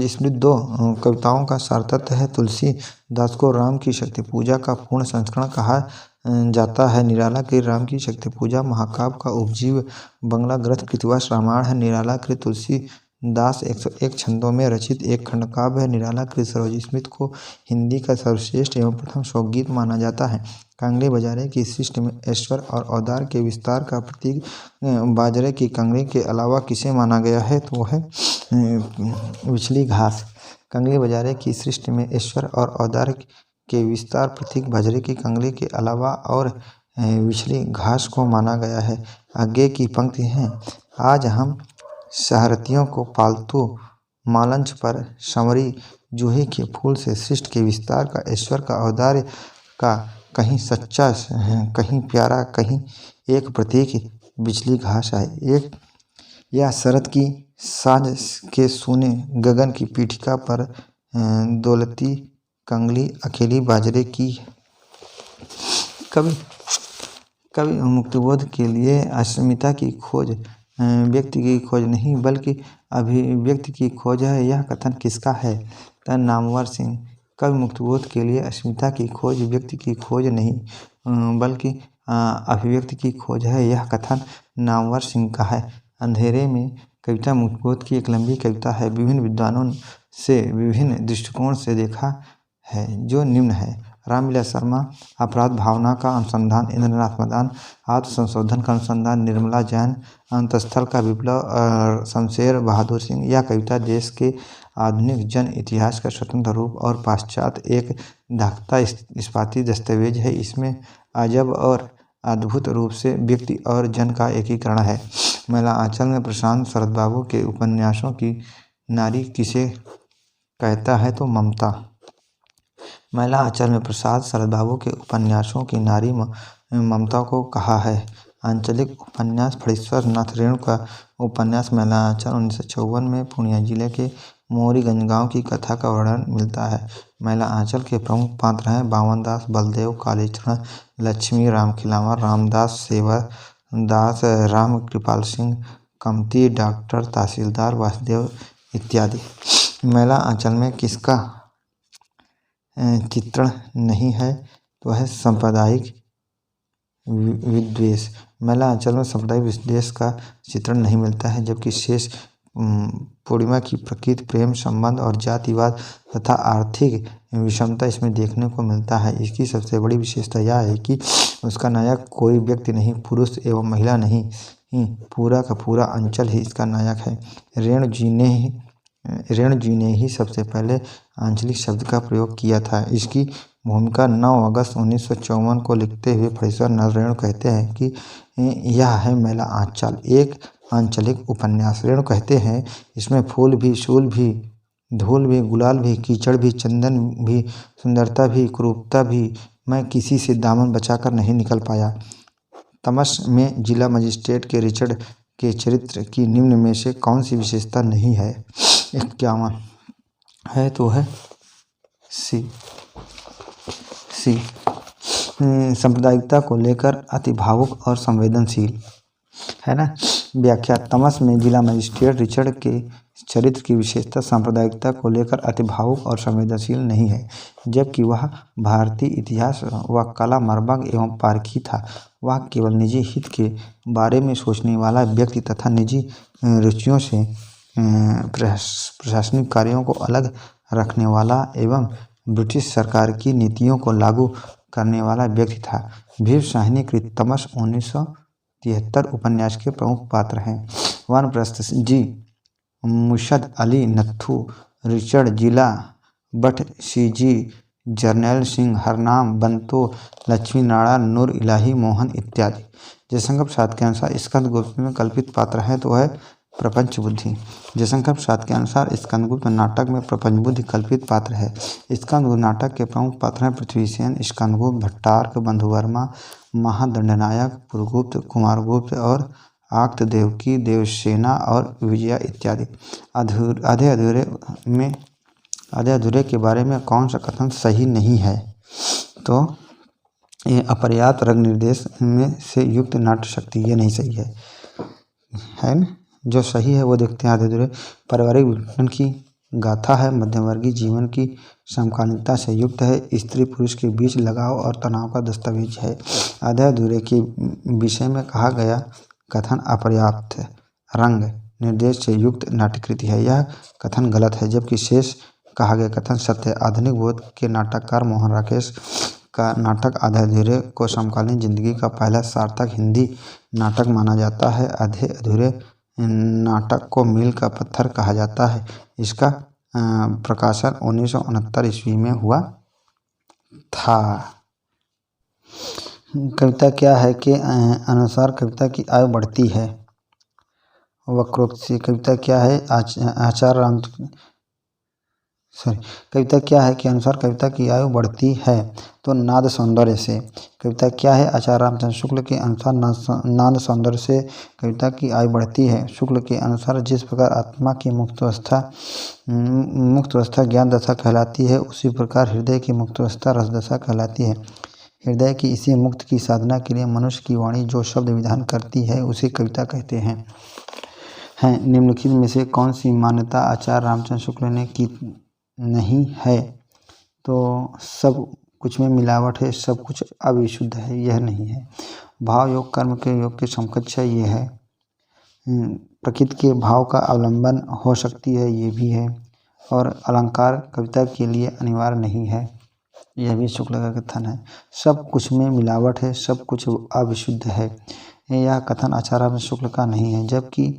स्मृति दो कविताओं का सार तत्व है। तुलसीदास को राम की शक्ति पूजा का पूर्ण संस्करण कहा जाता है। निराला कृत राम की शक्ति पूजा महाकाव्य का उपजीव बंगला ग्रंथ कृतिवश रामायण है। निराला कृत तुलसीदास 101 छंदों में रचित एक खंडकाव्य है। निराला कृत सरोज स्मृति को हिंदी का सर्वश्रेष्ठ एवं प्रथम शोकगीत माना जाता है। कांगड़ी बाजारे की सृष्टि में ऐश्वर्य और औदार के विस्तार का प्रतीक बाजरे की कंगड़ी के अलावा किसे माना गया है? तो है विछली घास। कांगड़ी बाजारे की सृष्टि में ऐश्वर्य और औदार के विस्तार प्रतीक बाजरे की कंगड़ी के अलावा और विछली घास को माना गया है। आगे की पंक्ति है: आज हम शहरतियों को पालतू मालंच पर संवरी जूहे के फूल से सृष्टि के विस्तार का, ईश्वर का औदार्य का, कहीं सच्चा कहीं प्यारा, कहीं एक प्रतीक बिजली घास है। एक या शरद की सांझ के सूने गगन की पीठिका पर दौलती कंगली अकेली बाजरे की। कभी कभी मुक्तिबोध के लिए अस्मिता की खोज व्यक्ति की खोज नहीं बल्कि अभिव्यक्ति की खोज है। यह कथन किसका है? त नामवर सिंह। कभी मुक्तिबोध के लिए अस्मिता की खोज व्यक्ति की खोज नहीं बल्कि अभिव्यक्ति की खोज है। यह कथन नामवर सिंह का है। अंधेरे में कविता मुक्तिबोध की एक लंबी कविता है। विभिन्न विद्वानों से विभिन्न दृष्टिकोण से देखा है, जो निम्न है। रामविलास शर्मा, अपराध भावना का अनुसंधान। इंद्रनाथ मदान, आत्मसंशोधन का अनुसंधान। निर्मला जैन, अंतस्थल का विप्लव। शमशेर बहादुर सिंह। यह कविता देश के आधुनिक जन इतिहास का स्वतंत्र रूप और पाश्चात एक दागता इस्पाती दस्तावेज है। इसमें अजब और अद्भुत रूप से व्यक्ति और जन का एकीकरण है। महिला आंचल में प्रशांत शरद बाबू के उपन्यासों की नारी किसे कहता है? तो ममता। महिला आंचल में प्रसाद शरद बाबू के उपन्यासों की नारी ममता को कहा है। आंचलिक उपन्यास। फणीश्वर नाथ रेणु का उपन्यास महिला आंचल 1954 में पूर्णिया जिले के मोरीगंज गांव की कथा का वर्णन मिलता है। महिला आंचल के प्रमुख पात्र हैं बावन दास, बलदेव, कालीचरण, लक्ष्मी, राम खिलावर, रामदास, सेवा दास, राम कृपाल सिंह, कमती, डॉक्टर, तहसीलदार, वासुदेव इत्यादि। महिला आंचल में किसका चित्रण नहीं है? तो है सांप्रदायिक विद्वेष। महिला आंचल में सांप्रदायिक विद्वेष का चित्रण नहीं मिलता है, जबकि शेष पूर्णिमा की प्रकृति, प्रेम संबंध और जातिवाद तथा आर्थिक विषमता इसमें देखने को मिलता है। इसकी सबसे बड़ी विशेषता यह है कि उसका नायक कोई व्यक्ति नहीं, पुरुष एवं महिला नहीं, पूरा का पूरा अंचल ही इसका नायक है। रेणु जी ने ही सबसे पहले आंचलिक शब्द का प्रयोग किया था। इसकी भूमिका 9 अगस्त 1954 को लिखते हुए फणीश्वर नाथ रेणु कहते हैं कि यह है महिला आंचल, एक आंचलिक उपन्यास। रेणु कहते हैं, इसमें फूल भी, शूल भी, धूल भी, गुलाल भी, कीचड़ भी, चंदन भी, सुंदरता भी, कुरूपता भी, मैं किसी से दामन बचाकर नहीं निकल पाया। तमस में जिला मजिस्ट्रेट के रिचर्ड के चरित्र की निम्न में से कौन सी विशेषता नहीं है? 51 है तो है सी। सांप्रदायिकता को लेकर अति भावुक और संवेदनशील, है ना। व्याख्या। तमस में जिला मजिस्ट्रेट रिचर्ड के चरित्र की विशेषता सांप्रदायिकता को लेकर अति भावुक और संवेदनशील नहीं है, जबकि वह भारतीय इतिहास व कला मर्मज्ञ एवं पारखी था। वह केवल निजी हित के बारे में सोचने वाला व्यक्ति तथा निजी रुचियों से प्रशासनिक कार्यों को अलग रखने वाला एवं ब्रिटिश सरकार की नीतियों को लागू करने वाला व्यक्ति था। भीम साहनी कृत तमस 1973 उपन्यास के प्रमुख पात्र हैं। वानप्रस्थ जी, मुर्शद अली नत्थू, रिचर्ड, जिला भट्ट, सीजी, जरनैल सिंह, हरनाम, बंतो, लक्ष्मी नारायण, नूर इलाही, मोहन इत्यादि। जयशंकर प्रसाद के अनुसार स्कंदगुप्त में कल्पित पात्र है तो है प्रपंच बुद्धि। जयशंकर प्रसाद के अनुसार स्कंदगुप्त नाटक में प्रपंच बुद्धि कल्पित पात्र है। स्कंदगुप्त नाटक के प्रमुख पात्र हैं पृथ्वीसेन, स्कंदगुप्त, भट्टार्क, बंधुवर्मा, महादंडनायक, पुरगुप्त, कुमारगुप्त और आक्त देवकी, देवसेना और विजया इत्यादि। आधे अधूरे के बारे में कौन सा कथन सही नहीं है? तो ये अपर्याप्त रंग निर्देश में से युक्त नाट्य शक्ति, ये नहीं सही है ना। जो सही है वो देखते हैं। आधे अधूरे पारिवारिक विघटन की गाथा है, मध्यमवर्गीय जीवन की समकालीनता से युक्त है, स्त्री पुरुष के बीच लगाव और तनाव का दस्तावेज है। आधे अधूरे के विषय में कहा गया कथन अपर्याप्त रंग निर्देश से युक्त नाट्यकृति है, यह कथन गलत है, जबकि शेष कहा गया कथन सत्य है। आधुनिक बोध के नाटककार मोहन राकेश का नाटक आधे अधूरे को समकालीन जिंदगी का पहला सार्थक हिंदी नाटक माना जाता है। आधे अधूरे नाटक को मील का पत्थर कहा जाता है। इसका प्रकाशन 1969 ईस्वी में हुआ था। कविता क्या है के अनुसार कविता की आयु बढ़ती है। वक्रोक्ति से कविता क्या है? आचार्य कविता क्या है के अनुसार कविता की आयु बढ़ती है, तो नाद सौंदर्य से। कविता क्या है, आचार्य रामचंद्र शुक्ल के अनुसार नाद सौंदर्य से कविता की आयु बढ़ती है। शुक्ल के अनुसार जिस प्रकार आत्मा की मुक्त अवस्था ज्ञान दशा कहलाती है, उसी प्रकार हृदय की मुक्त अवस्था रस दशा कहलाती है। हृदय की इसी मुक्त की साधना के लिए मनुष्य की वाणी जो शब्द विधान करती है, उसे कविता कहते हैं। निम्नलिखित में से कौन सी मान्यता आचार्य रामचंद्र शुक्ल ने की नहीं है, तो सब कुछ में मिलावट है, सब कुछ अविशुद्ध है, यह नहीं है। भाव योग कर्म के योग के समकक्ष है, ये है। प्रकृति के भाव का अवलंबन हो सकती है, ये भी है। और अलंकार कविता के लिए अनिवार्य नहीं है, यह भी शुक्ल का कथन है। सब कुछ में मिलावट है, सब कुछ अविशुद्ध है, यह कथन आचार्य रामचंद्र शुक्ल का नहीं है। जबकि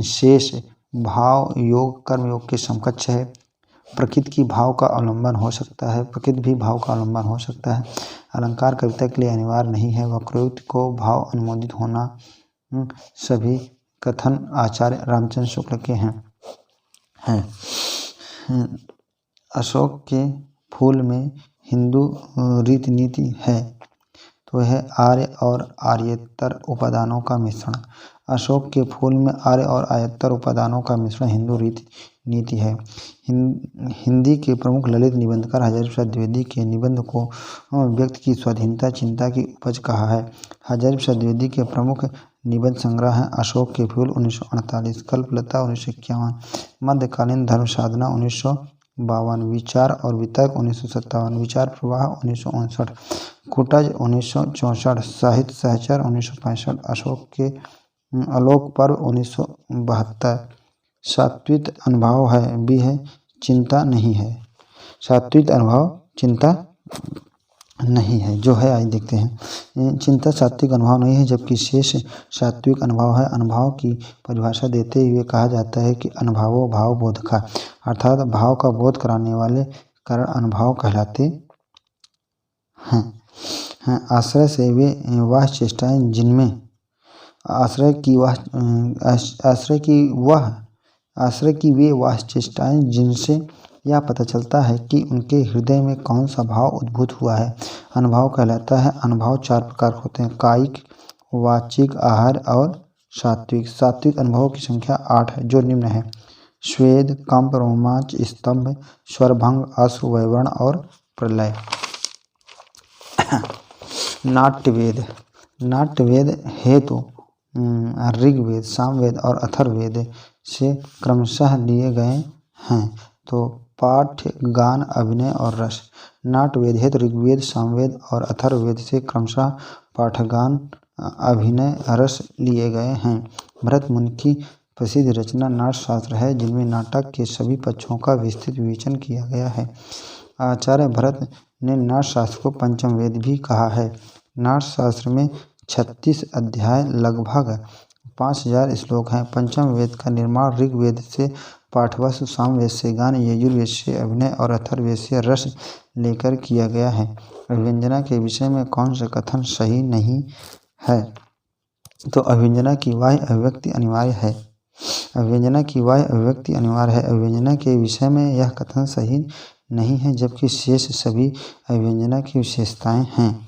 शेष भाव योग कर्म योग के समकक्ष है। प्रकृति की भाव का अवलंबन हो सकता है, प्रकृति भी भाव का अवलंबन हो सकता है। अलंकार कविता के लिए अनिवार्य नहीं है। वक्रोक्ति को भाव अनुमोदित होना, सभी कथन आचार्य रामचंद्र शुक्ल के हैं। अशोक के फूल में हिंदू रीति नीति है, तो यह आर्य और आर्येतर उपादानों का मिश्रण। अशोक के फूल में आर्य और आर्येतर उपादानों का मिश्रण हिंदू रीति नीति है। हिंदी के प्रमुख ललित निबंधकार हजारी प्रसाद द्विवेदी के निबंध को व्यक्ति की स्वाधीनता चिंता की उपज कहा है। हजारी प्रसाद द्विवेदी के प्रमुख निबंध संग्रह हैं अशोक के फूल 1948, कल्पलता 1951, मध्यकालीन धर्म साधना 1952, विचार और वितर्क 1957, विचार प्रवाह 1959, कुटज 1964, साहित्य सहचर 1965, अशोक के आलोक पर्व 1972, सात्विक अनुभव है भी है, चिंता नहीं है। सात्विक अनुभव चिंता नहीं है, जो है आज देखते हैं। चिंता सात्विक अनुभव नहीं है, जबकि शेष सात्विक अनुभव है। अनुभव की परिभाषा देते हुए कहा जाता है कि अनुभवो भाव बोधका, अर्थात भाव का बोध कराने वाले कारण अनुभव कहलाते हैं। आश्रय से वे वह चेष्टाएं जिनमें आश्रय की वे वह चेष्टाएं जिनसे यह पता चलता है कि उनके हृदय में कौन सा भाव उद्भूत हुआ है, अनुभव कहलाता है। अनुभव 4 प्रकार होते हैं, कायिक, वाचिक, आहार और सात्विक। सात्विक अनुभवों की संख्या 8 है, जो निम्न है: स्वेद, कंप, रोमांच, स्तंभ, स्वरभंग, अश्रु, वैवर्ण और प्रलय। नाट्यवेद। नाट्यवेद हेतु ऋग्वेद, सामवेद और अथर्ववेद से क्रमशः लिए गए हैं, तो पाठ्य, गान, अभिनय और रस। नाट्यवेद हेतु ऋग्वेद, सामवेद और अथर्ववेद से क्रमशः पाठगान, अभिनय, रस लिए गए हैं। भरत मुनि की प्रसिद्ध रचना नाट्यशास्त्र है, जिनमें नाटक के सभी पक्षों का विस्तृत विवेचन किया गया है। आचार्य भरत ने नाट्यशास्त्र को पंचम वेद भी कहा है। नाट्यशास्त्र में 36 अध्याय, लगभग 5000 श्लोक हैं। पंचम वेद का निर्माण ऋग्वेद से पाठवस्तु, सामवेद से गान, यजुर्वेद से अभिनय और अथर्ववेद से रस लेकर किया गया है। अभिव्यंजना के विषय में कौन सा कथन सही नहीं है, तो अभिव्यंजना की बाह्य अभिव्यक्ति अनिवार्य है। अभिव्यंजना की बाह्य अभिव्यक्ति अनिवार्य है। अभिव्यंजना के विषय में यह कथन सही नहीं है, जबकि शेष सभी अभिव्यंजना की विशेषताएं हैं।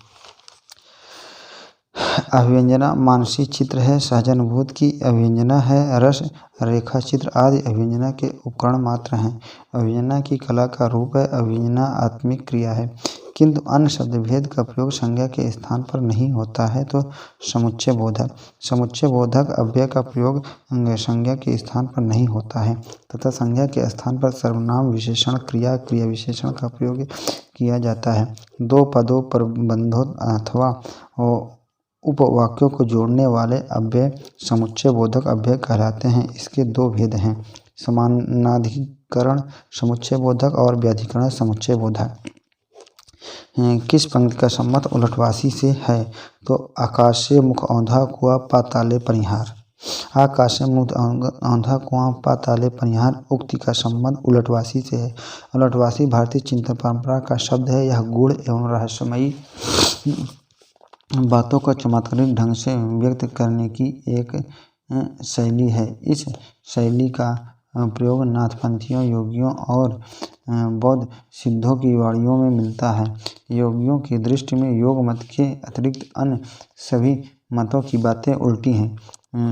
अभिव्यंजना मानसिक चित्र है, सहजानुभूति की अभिव्यंजना है, रस, रेखा चित्र आदि अभिव्यंजना के उपकरण मात्र हैं। अभिव्यंजना की कला का रूप है। अभिव्यंजना आत्मिक क्रिया है, किंतु अन्य शब्द भेद का प्रयोग संज्ञा के स्थान पर नहीं होता है, तो समुच्चय बोधक। समुच्चय बोधक अव्यय का प्रयोग संज्ञा के स्थान पर नहीं होता है, तथा संज्ञा के स्थान पर सर्वनाम विशेषण, क्रिया, क्रिया विशेषण का प्रयोग किया जाता है। दो पदों पर बंधों अथवा उपवाक्यों को जोड़ने वाले अव्यय समुच्चय बोधक अव्यय कहलाते हैं। इसके 2 भेद हैं: समानाधिकरण समुच्चय बोधक और व्याधिकरण समुच्चय बोधक। किस पंक्ति का संबंध उलटवासी से है, तो आकाशे मुख औंधा कुआं पाताले परिहार। आकाशे मुख औंधा कुआं पाताले परिहार उक्ति का संबंध उलटवासी से है। उलटवासी भारतीय चिंतन परंपरा का शब्द है। यह गूढ़ एवं रहस्यमयी बातों को चमत्कारिक ढंग से व्यक्त करने की एक शैली है। इस शैली का प्रयोग नाथपंथियों, योगियों और बौद्ध सिद्धों की वाणियों में मिलता है। योगियों की दृष्टि में योग मत के अतिरिक्त अन्य सभी मतों की बातें उल्टी हैं।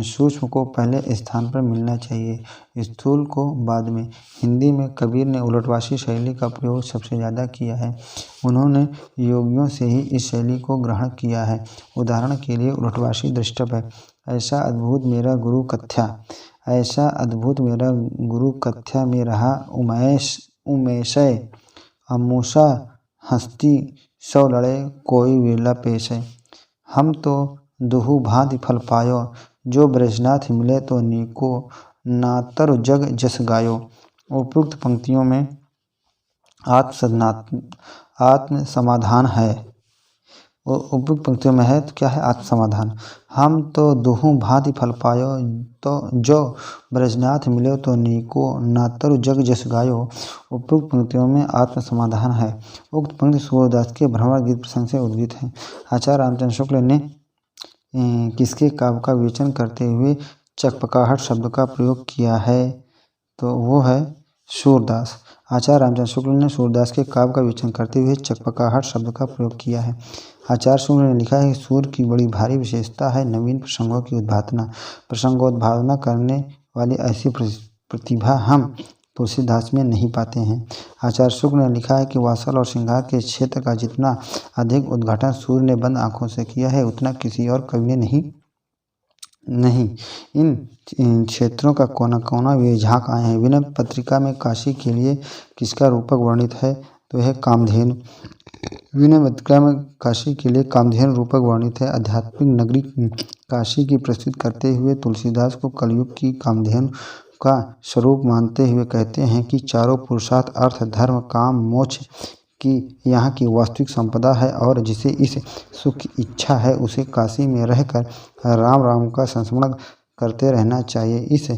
सूक्ष्म को पहले स्थान पर मिलना चाहिए, स्थूल को बाद में। हिंदी में कबीर ने उलटवासी शैली का प्रयोग सबसे ज़्यादा किया है। उन्होंने योगियों से ही इस शैली को ग्रहण किया है। उदाहरण के लिए उलटवासी दृष्टप है, ऐसा अद्भुत मेरा गुरु कथ्या में रहा उमेशय अमूसा हस्ती सौ लड़े कोई विरला पेश है। हम तो दुहु भांति फल पायो, जो ब्रजनाथ मिले तो नीको, नातर जग जस गायो। उपयुक्त पंक्तियों में आत्म समाधान है। उपयुक्त पंक्तियों में है तो क्या है? आत्म समाधान। हम तो दुहु भांति फल पायो, तो जो ब्रजनाथ मिले तो नीको, नातर जग जस गायो। उपयुक्त पंक्तियों में आत्म समाधान है। उक्त पंक्ति सूरदास के भ्रमर गीत प्रसंग से उद्गीत है। आचार्य रामचंद्र शुक्ल ने किसके काव्य का विवेचन करते हुए चकपकाहट शब्द का प्रयोग किया है? तो वो है सूरदास। आचार्य रामचंद्र शुक्ल ने सूरदास के काव्य का विवेचन करते हुए चकपकाहट शब्द का प्रयोग किया है। आचार्य शुक्ल ने लिखा है, सूर की बड़ी भारी विशेषता है नवीन प्रसंगों की उद्भावना। प्रसंगोद्भावना करने वाली ऐसी प्रतिभा हम तुलसीदास में नहीं पाते हैं। आचार्य शुक्ल ने लिखा है कि वात्सल और श्रृंगार के क्षेत्र का जितना अधिक उद्घाटन सूर्य ने बंद आंखों से किया है, उतना किसी और कवि ने नहीं। इन क्षेत्रों का कोना कोना वे झांक आए हैं। विनय पत्रिका में काशी के लिए किसका रूपक वर्णित है? तो यह कामधेनु। विनय पत्रिका में काशी के लिए कामधेनु रूपक वर्णित है। आध्यात्मिक नगरी काशी की प्रस्तुत करते हुए तुलसीदास को कलयुग की कामधेनु का स्वरूप मानते हुए कहते हैं कि चारों पुरुषार्थ अर्थ, धर्म, काम, मोक्ष की यहाँ की वास्तविक संपदा है, और जिसे इस सुख की इच्छा है उसे काशी में रहकर राम राम का संस्मरण करते रहना चाहिए। इस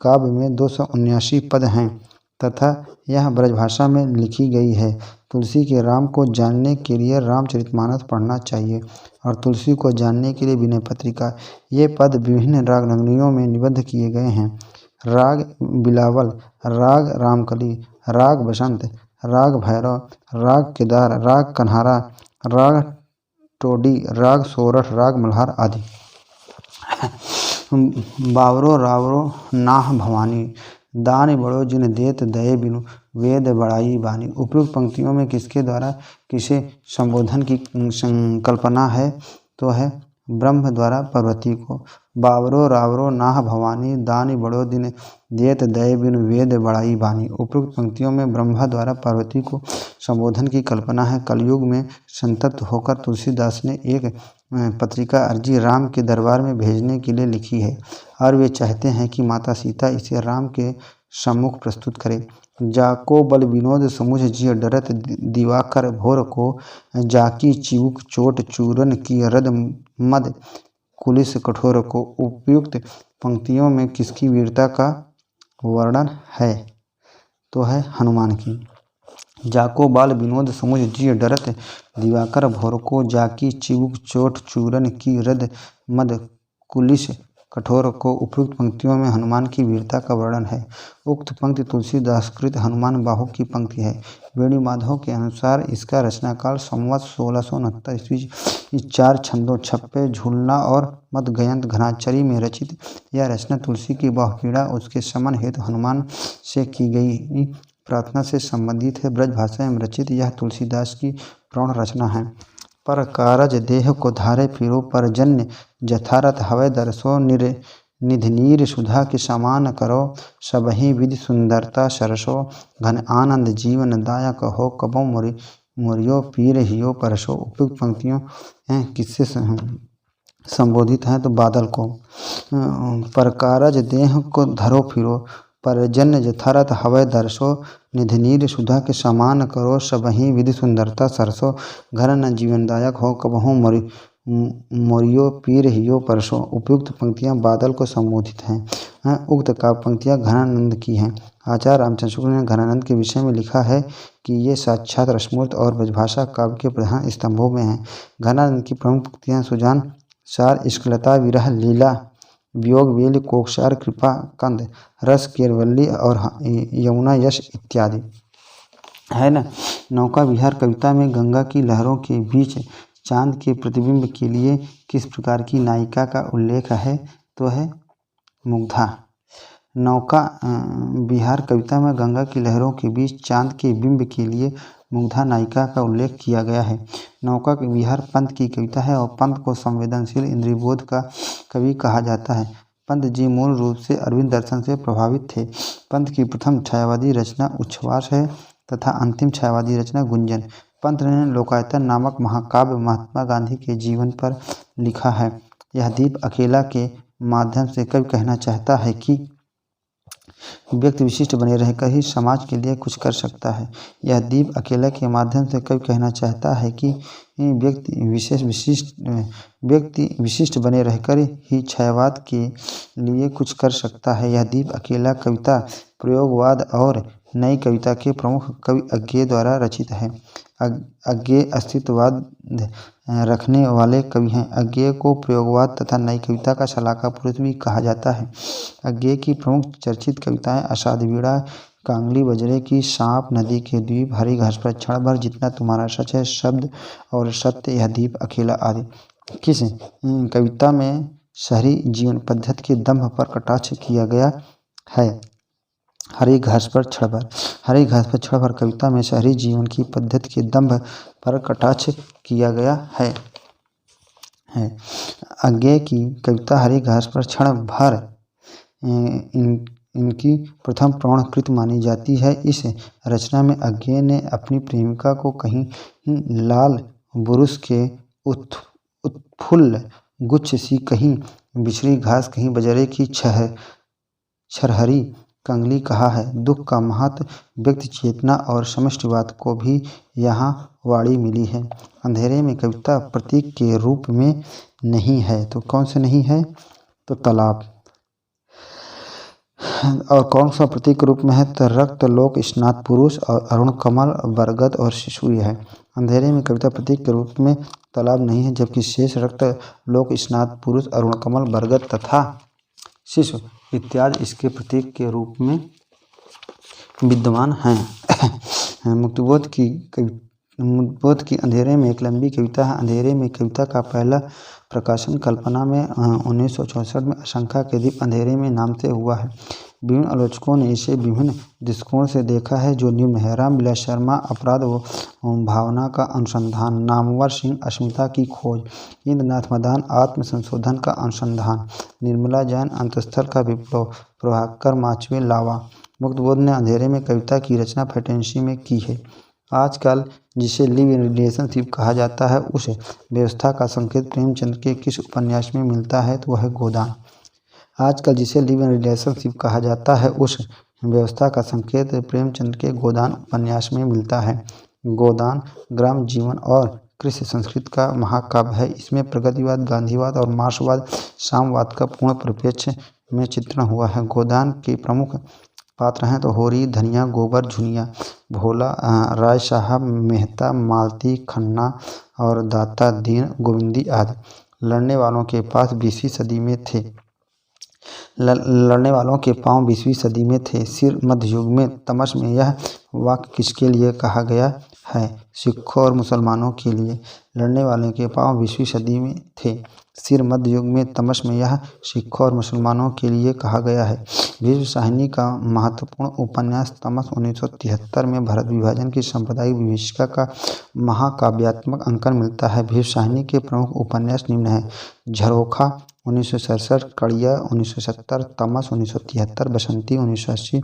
काव्य में 279 पद हैं तथा यह ब्रजभाषा में लिखी गई है। तुलसी के राम को जानने के लिए रामचरितमानस पढ़ना चाहिए और तुलसी को जानने के लिए विनय पत्रिका। ये पद विभिन्न राग नगरियों में निबद्ध किए गए हैं। राग बिलावल, राग रामकली, राग बसंत, राग भैरव, राग केदार, राग कन्हारा, राग टोडी, राग सोरठ, राग मल्हार आदि। बावरो रावरो नाह भवानी, दान बड़ो जिन देत दये बिनु, वेद बड़ाई बानी। उपयुक्त पंक्तियों में किसके द्वारा किसे संबोधन की संकल्पना है? तो है ब्रह्म द्वारा पार्वती को। बावरो रावरो नाह भवानी, दानी बड़ो दिन देत दये बिनु, वेद बड़ाई बानी। उपयुक्त पंक्तियों में ब्रह्मा द्वारा पार्वती को संबोधन की कल्पना है। कलयुग में संतप्त होकर तुलसीदास ने एक पत्रिका अर्जी राम के दरबार में भेजने के लिए लिखी है और वे चाहते हैं कि माता सीता इसे राम के सम्मुख प्रस्तुत करे। जाको बल विनोद समुझ जिय डरत, दिवाकर भोर को जाकी चिबुक चोट, चूरन की रद मद कुलिस कठोर को। उपयुक्त पंक्तियों में किसकी वीरता का वर्णन है? तो है हनुमान की। जाको बाल विनोद समुझ जिय डरत, दिवाकर भोर को जाकी चिबुक चोट, चूरन की रद मद कुलिस कठोर को। उपयुक्त पंक्तियों में हनुमान की वीरता का वर्णन है। उक्त पंक्ति तुलसीदासकृत हनुमान बाहु की पंक्ति है। वेणु माधव के अनुसार इसका रचनाकाल संवत 1669 ईस्वी। 4 छंदों छप्पे, झूलना और मदगयंत घनाचरी में रचित यह रचना तुलसी की बाहुपीड़ा, उसके शमन हेतु हनुमान से की गई प्रार्थना से संबंधित है। ब्रजभाषा में रचित यह तुलसीदास की प्रौढ़ रचना है। पर कारज देह को धारे फिरो, पर जन्य जथारथ हवै दरसो, निधिनीर सुधा के समान करो, सबहि विधि सुंदरता सरसो, घन आनंद जीवन दायक हो, कबो मोरियो पीर हियो परसो। उपयुक्त पंक्तियों किससे संबोधित हैं? तो बादल को। पर कारज देह को धरो फिरो, परजन्य जथारथ हवै दरसो, निधिनीर सुधा के समान करो, सबहि विधि सुंदरता सरसो, घर न जीवनदायक हो, कबहु मोरियो पीर हियो परसो। उपयुक्त पंक्तियां बादल को संबोधित हैं। उक्त काव्य पंक्तियां घनानंद की हैं। आचार्य रामचंद्र शुक्ल ने घनानंद के विषय में लिखा है कि ये साक्षात रसमूर्त और ब्रजभाषा काव्य के प्रधान स्तंभों में हैं। घनानंद की प्रमुख पंक्तियां सुजान, सार, इश्कलता, विरह, लीला, वियोग वेल, कोकसार, कृपा कंद, रस केरवल्ली और यमुना यश इत्यादि है ना। नौका विहार कविता में गंगा की लहरों के बीच चांद के प्रतिबिंब के लिए किस प्रकार की नायिका का उल्लेख है, तो है मुग्धा। नौका विहार कविता में गंगा की लहरों के बीच चांद के बिंब के लिए मुग्धा नायिका का उल्लेख किया गया है। नौका विहार पंत की कविता है और पंत को संवेदनशील इंद्रियबोध का कवि कहा जाता है। पंत जी मूल रूप से अरविंद दर्शन से प्रभावित थे। पंत की प्रथम छायावादी रचना उच्छ्वास है तथा अंतिम छायावादी रचना गुंजन। पंत ने लोकायतन नामक महाकाव्य महात्मा गांधी के जीवन पर लिखा है। यह दीप अकेला के माध्यम से कवि कहना चाहता है कि व्यक्ति विशिष्ट बने रहकर ही समाज के लिए कुछ कर सकता है। यह दीप अकेला के माध्यम से कवि कहना चाहता है कि व्यक्ति विशिष्ट बने रहकर ही छायावाद के लिए कुछ कर सकता है। यह दीप अकेला कविता प्रयोगवाद और नई कविता के प्रमुख कवि अज्ञेय द्वारा रचित है। अज्ञेय अस्तित्ववाद रखने वाले कवि हैं। अज्ञेय को प्रयोगवाद तथा नई कविता का शलाका पुरुष भी कहा जाता है। अज्ञेय की प्रमुख चर्चित कविताएं अषाढ़ वीणा, कांगली बजरे की, सांप, नदी के द्वीप, हरी घास पर क्षण भर, जितना तुम्हारा सच है, शब्द और सत्य, यह दीप अकेला आदि। किस कविता में शहरी जीवन पद्धति के दंभ पर कटाक्ष किया गया है? हरी घास पर क्षण भर। हरी घास पर क्षण भर कविता में शहरी जीवन की पद्धति के दंभ पर कटाक्ष किया गया है। अज्ञेय की कविता हरी घास पर क्षण भर इनकी प्रथम प्रमाणकृत मानी जाती है। इस रचना में अज्ञेय ने अपनी प्रेमिका को कहीं लाल बुरुश के उत्फुल्ल गुच्छ सी, कहीं बिछड़ी घास, कहीं बजरे की छरहरी कंगली कहा है। दुख का महत्व, व्यक्ति चेतना और समष्टिवाद को भी यहाँ वाणी मिली है। अंधेरे में कविता प्रतीक के रूप में नहीं है, तो कौन से नहीं है? तो तालाब। और कौन सा प्रतीक रूप में है? तो रक्त, लोक, स्नात पुरुष और अरुण कमल, बरगद और शिशु है। अंधेरे में कविता प्रतीक के रूप में तालाब नहीं है, जबकि शेष रक्त, लोक, स्नात पुरुष, अरुण कमल, बरगद तथा शिशु इत्यादि इसके प्रतीक के रूप में विद्यमान हैं। मुक्तिबोध की अंधेरे में एक लंबी कविता है। अंधेरे में कविता का पहला प्रकाशन कल्पना में 1964 में आशंका के दीप अंधेरे में नाम से हुआ है। विभिन्न आलोचकों ने इसे विभिन्न दृष्टिकोण से देखा है, जो निम्न है: रामविलास शर्मा, अपराध व भावना का अनुसंधान, नामवर सिंह, अस्मिता की खोज, इंद्रनाथ मदान, आत्म संशोधन का अनुसंधान, निर्मला जैन, अंतस्थल का विप्लव, प्रभाकर माचवे, लावा। मुक्तिबोध ने अंधेरे में कविता की रचना फैंटेसी में की है। आजकल जिसे लिव इन रिलेशनशिप कहा जाता है, उस व्यवस्था का संकेत प्रेमचंद के किस उपन्यास में मिलता है? तो वह है गोदान। आजकल जिसे लिव इन रिलेशनशिप कहा जाता है, उस व्यवस्था का संकेत प्रेमचंद के गोदान उपन्यास में मिलता है। गोदान ग्राम जीवन और कृषि संस्कृति का महाकाव्य है। इसमें प्रगतिवाद, गांधीवाद और मार्क्सवाद, साम्यवाद का पूर्ण परिप्रेक्ष्य में चित्रण हुआ है। गोदान के प्रमुख पात्र हैं तो होरी, धनिया, गोबर, झुनिया, भोला, राय साहब, मेहता, मालती, खन्ना और दाता दीन गोविंदी आदि। लड़ने वालों के पास 20वीं सदी में थे। लड़ने वालों के पांव 20वीं सदी में थे। सिर मध्य युग में। तमस में यह वाक्य किसके लिए कहा गया है? सिखों और मुसलमानों के लिए। लड़ने वालों के पांव 20वीं सदी में थे। सिर मध्य युग में। तमस में यह सिखों और मुसलमानों के लिए कहा गया है। भीष्म साहनी का महत्वपूर्ण उपन्यास तमस 1973 में भारत विभाजन की सांप्रदायिक विभीषिका का महाकाव्यात्मक अंकन मिलता है। भीष्म साहनी के प्रमुख उपन्यास निम्न है: झरोखा 1967, कड़िया 1970, तमस 1973, बसंती 1980,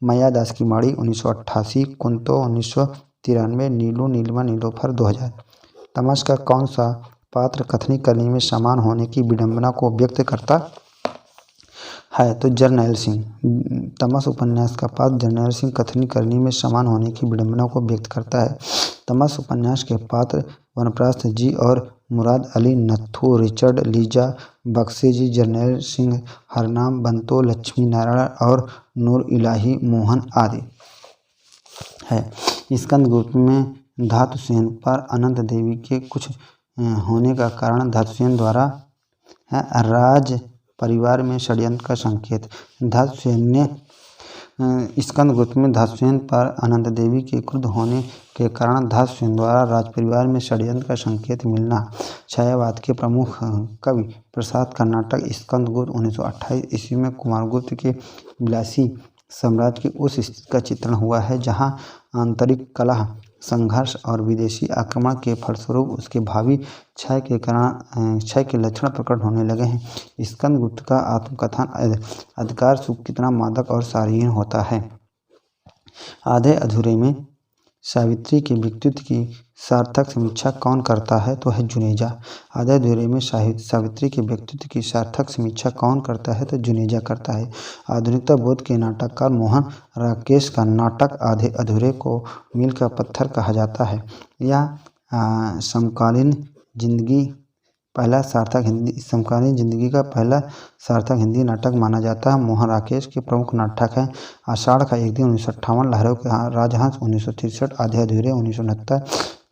मायादास की माड़ी 1988, कुंतो 1993, नीलू नीलिमा नीलोफर 2000। तमस का कौन सा पात्र कथनी करने में समान होने की विडंबना को व्यक्त करता है? तो जरनैल सिंह। तमस उपन्यास का पात्र जरनैल सिंह कथनी करनी में समान होने की विडंबना को व्यक्त करता है। तमस उपन्यास के पात्र वनप्रस्थ जी और मुराद अली नत्थू, रिचर्ड, लीजा बख्शी जी, जरनैल सिंह, हरनाम, बंतो, लक्ष्मी नारायण और नूर इलाही मोहन आदि है। स्कंदगुप्त में धातुसेन पर अनंत देवी के कुछ होने का कारण धातुसेन द्वारा राज परिवार में षड्यंत्र का संकेत। धातुसेन ने स्कंदगुप्त में धातुसेन पर अनंत देवी के क्रुद्ध होने के कारण धातुसेन द्वारा राजपरिवार में षड्यंत्र का संकेत मिलना। छायावाद के प्रमुख कवि प्रसाद का नाटक स्कंदगुप्त 1928 ईस्वी में कुमारगुप्त के विलासी साम्राज्य की उस स्थिति का चित्रण हुआ है जहां आंतरिक कलह, संघर्ष और विदेशी आक्रमण के फलस्वरूप उसके भावी क्षय के लक्षण प्रकट होने लगे हैं। स्कंदगुप्त का आत्मकथन अधिकार सुख कितना मादक और सारहीन होता है। आधे अधूरे में सावित्री के व्यक्तित्व की सार्थक समीक्षा कौन करता है तो है जुनेजा। आधे अधूरे में सावित्री के व्यक्तित्व की सार्थक समीक्षा कौन करता है तो जुनेजा करता है। आधुनिकता बोध के नाटककार मोहन राकेश का नाटक आधे अधूरे को मील का पत्थर कहा जाता है। यह समकालीन जिंदगी का पहला सार्थक हिंदी नाटक माना जाता है। मोहन राकेश के प्रमुख नाटक हैं आषाढ़ का एक दिन 1958, लहरों के राजहंस 1963, आधे अधूरे 1969,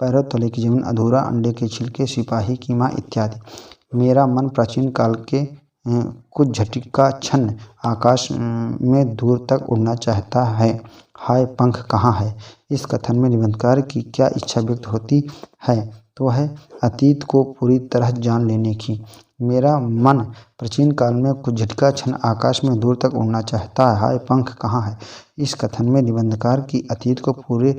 पैरों तले की जमीन, अधूरा, अंडे के छिलके, सिपाही की माँ इत्यादि। मेरा मन प्राचीन काल के कुछ झटिका छन्न आकाश में दूर तक उड़ना चाहता है, हाय पंख कहाँ है। इस कथन में निबंधकार की क्या इच्छा व्यक्त होती है तो है अतीत को पूरी तरह जान लेने की। मेरा मन प्राचीन काल में कुछ झटका छन्न आकाश में दूर तक उड़ना चाहता है, हाय पंख कहाँ है। इस कथन में निबंधकार की अतीत को पूरी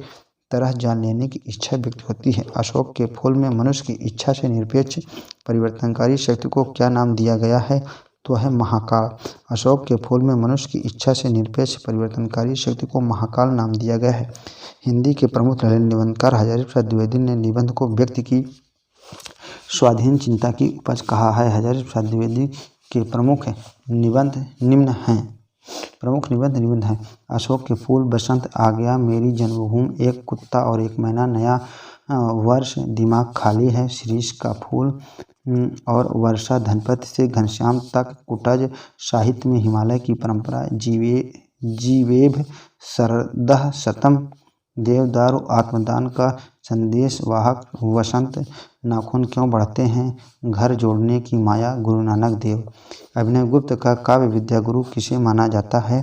तरह जान लेने की इच्छा व्यक्त होती है। अशोक के फूल में मनुष्य की इच्छा से निरपेक्ष परिवर्तनकारी शक्ति को क्या नाम दिया गया है तो है महाकाल। अशोक के फूल में मनुष्य की इच्छा से निरपेक्ष परिवर्तनकारी शक्ति को महाकाल नाम दिया गया है। हिंदी के प्रमुख ललित निबंधकार हजारी प्रसाद द्विवेदी ने निबंध को व्यक्ति की स्वाधीन चिंता की उपज कहा है। हजारी प्रसाद द्विवेदी के प्रमुख निबंध निबंध हैं। अशोक के फूल, बसंत आ गया, मेरी जन्मभूमि, एक कुत्ता और एक मैना, नया वर्ष, दिमाग खाली है, शीरीष का फूल और वर्षा, धनपति से घनश्याम तक, कुटज, साहित्य में हिमालय की परंपरा, जीवेभ शरदः शतम, देवदारू, आत्मदान का संदेश वाहक, वसंत, नाखून क्यों बढ़ते हैं, घर जोड़ने की माया, गुरु नानक देव। अभिनव गुप्त का काव्य विद्या गुरु किसे माना जाता है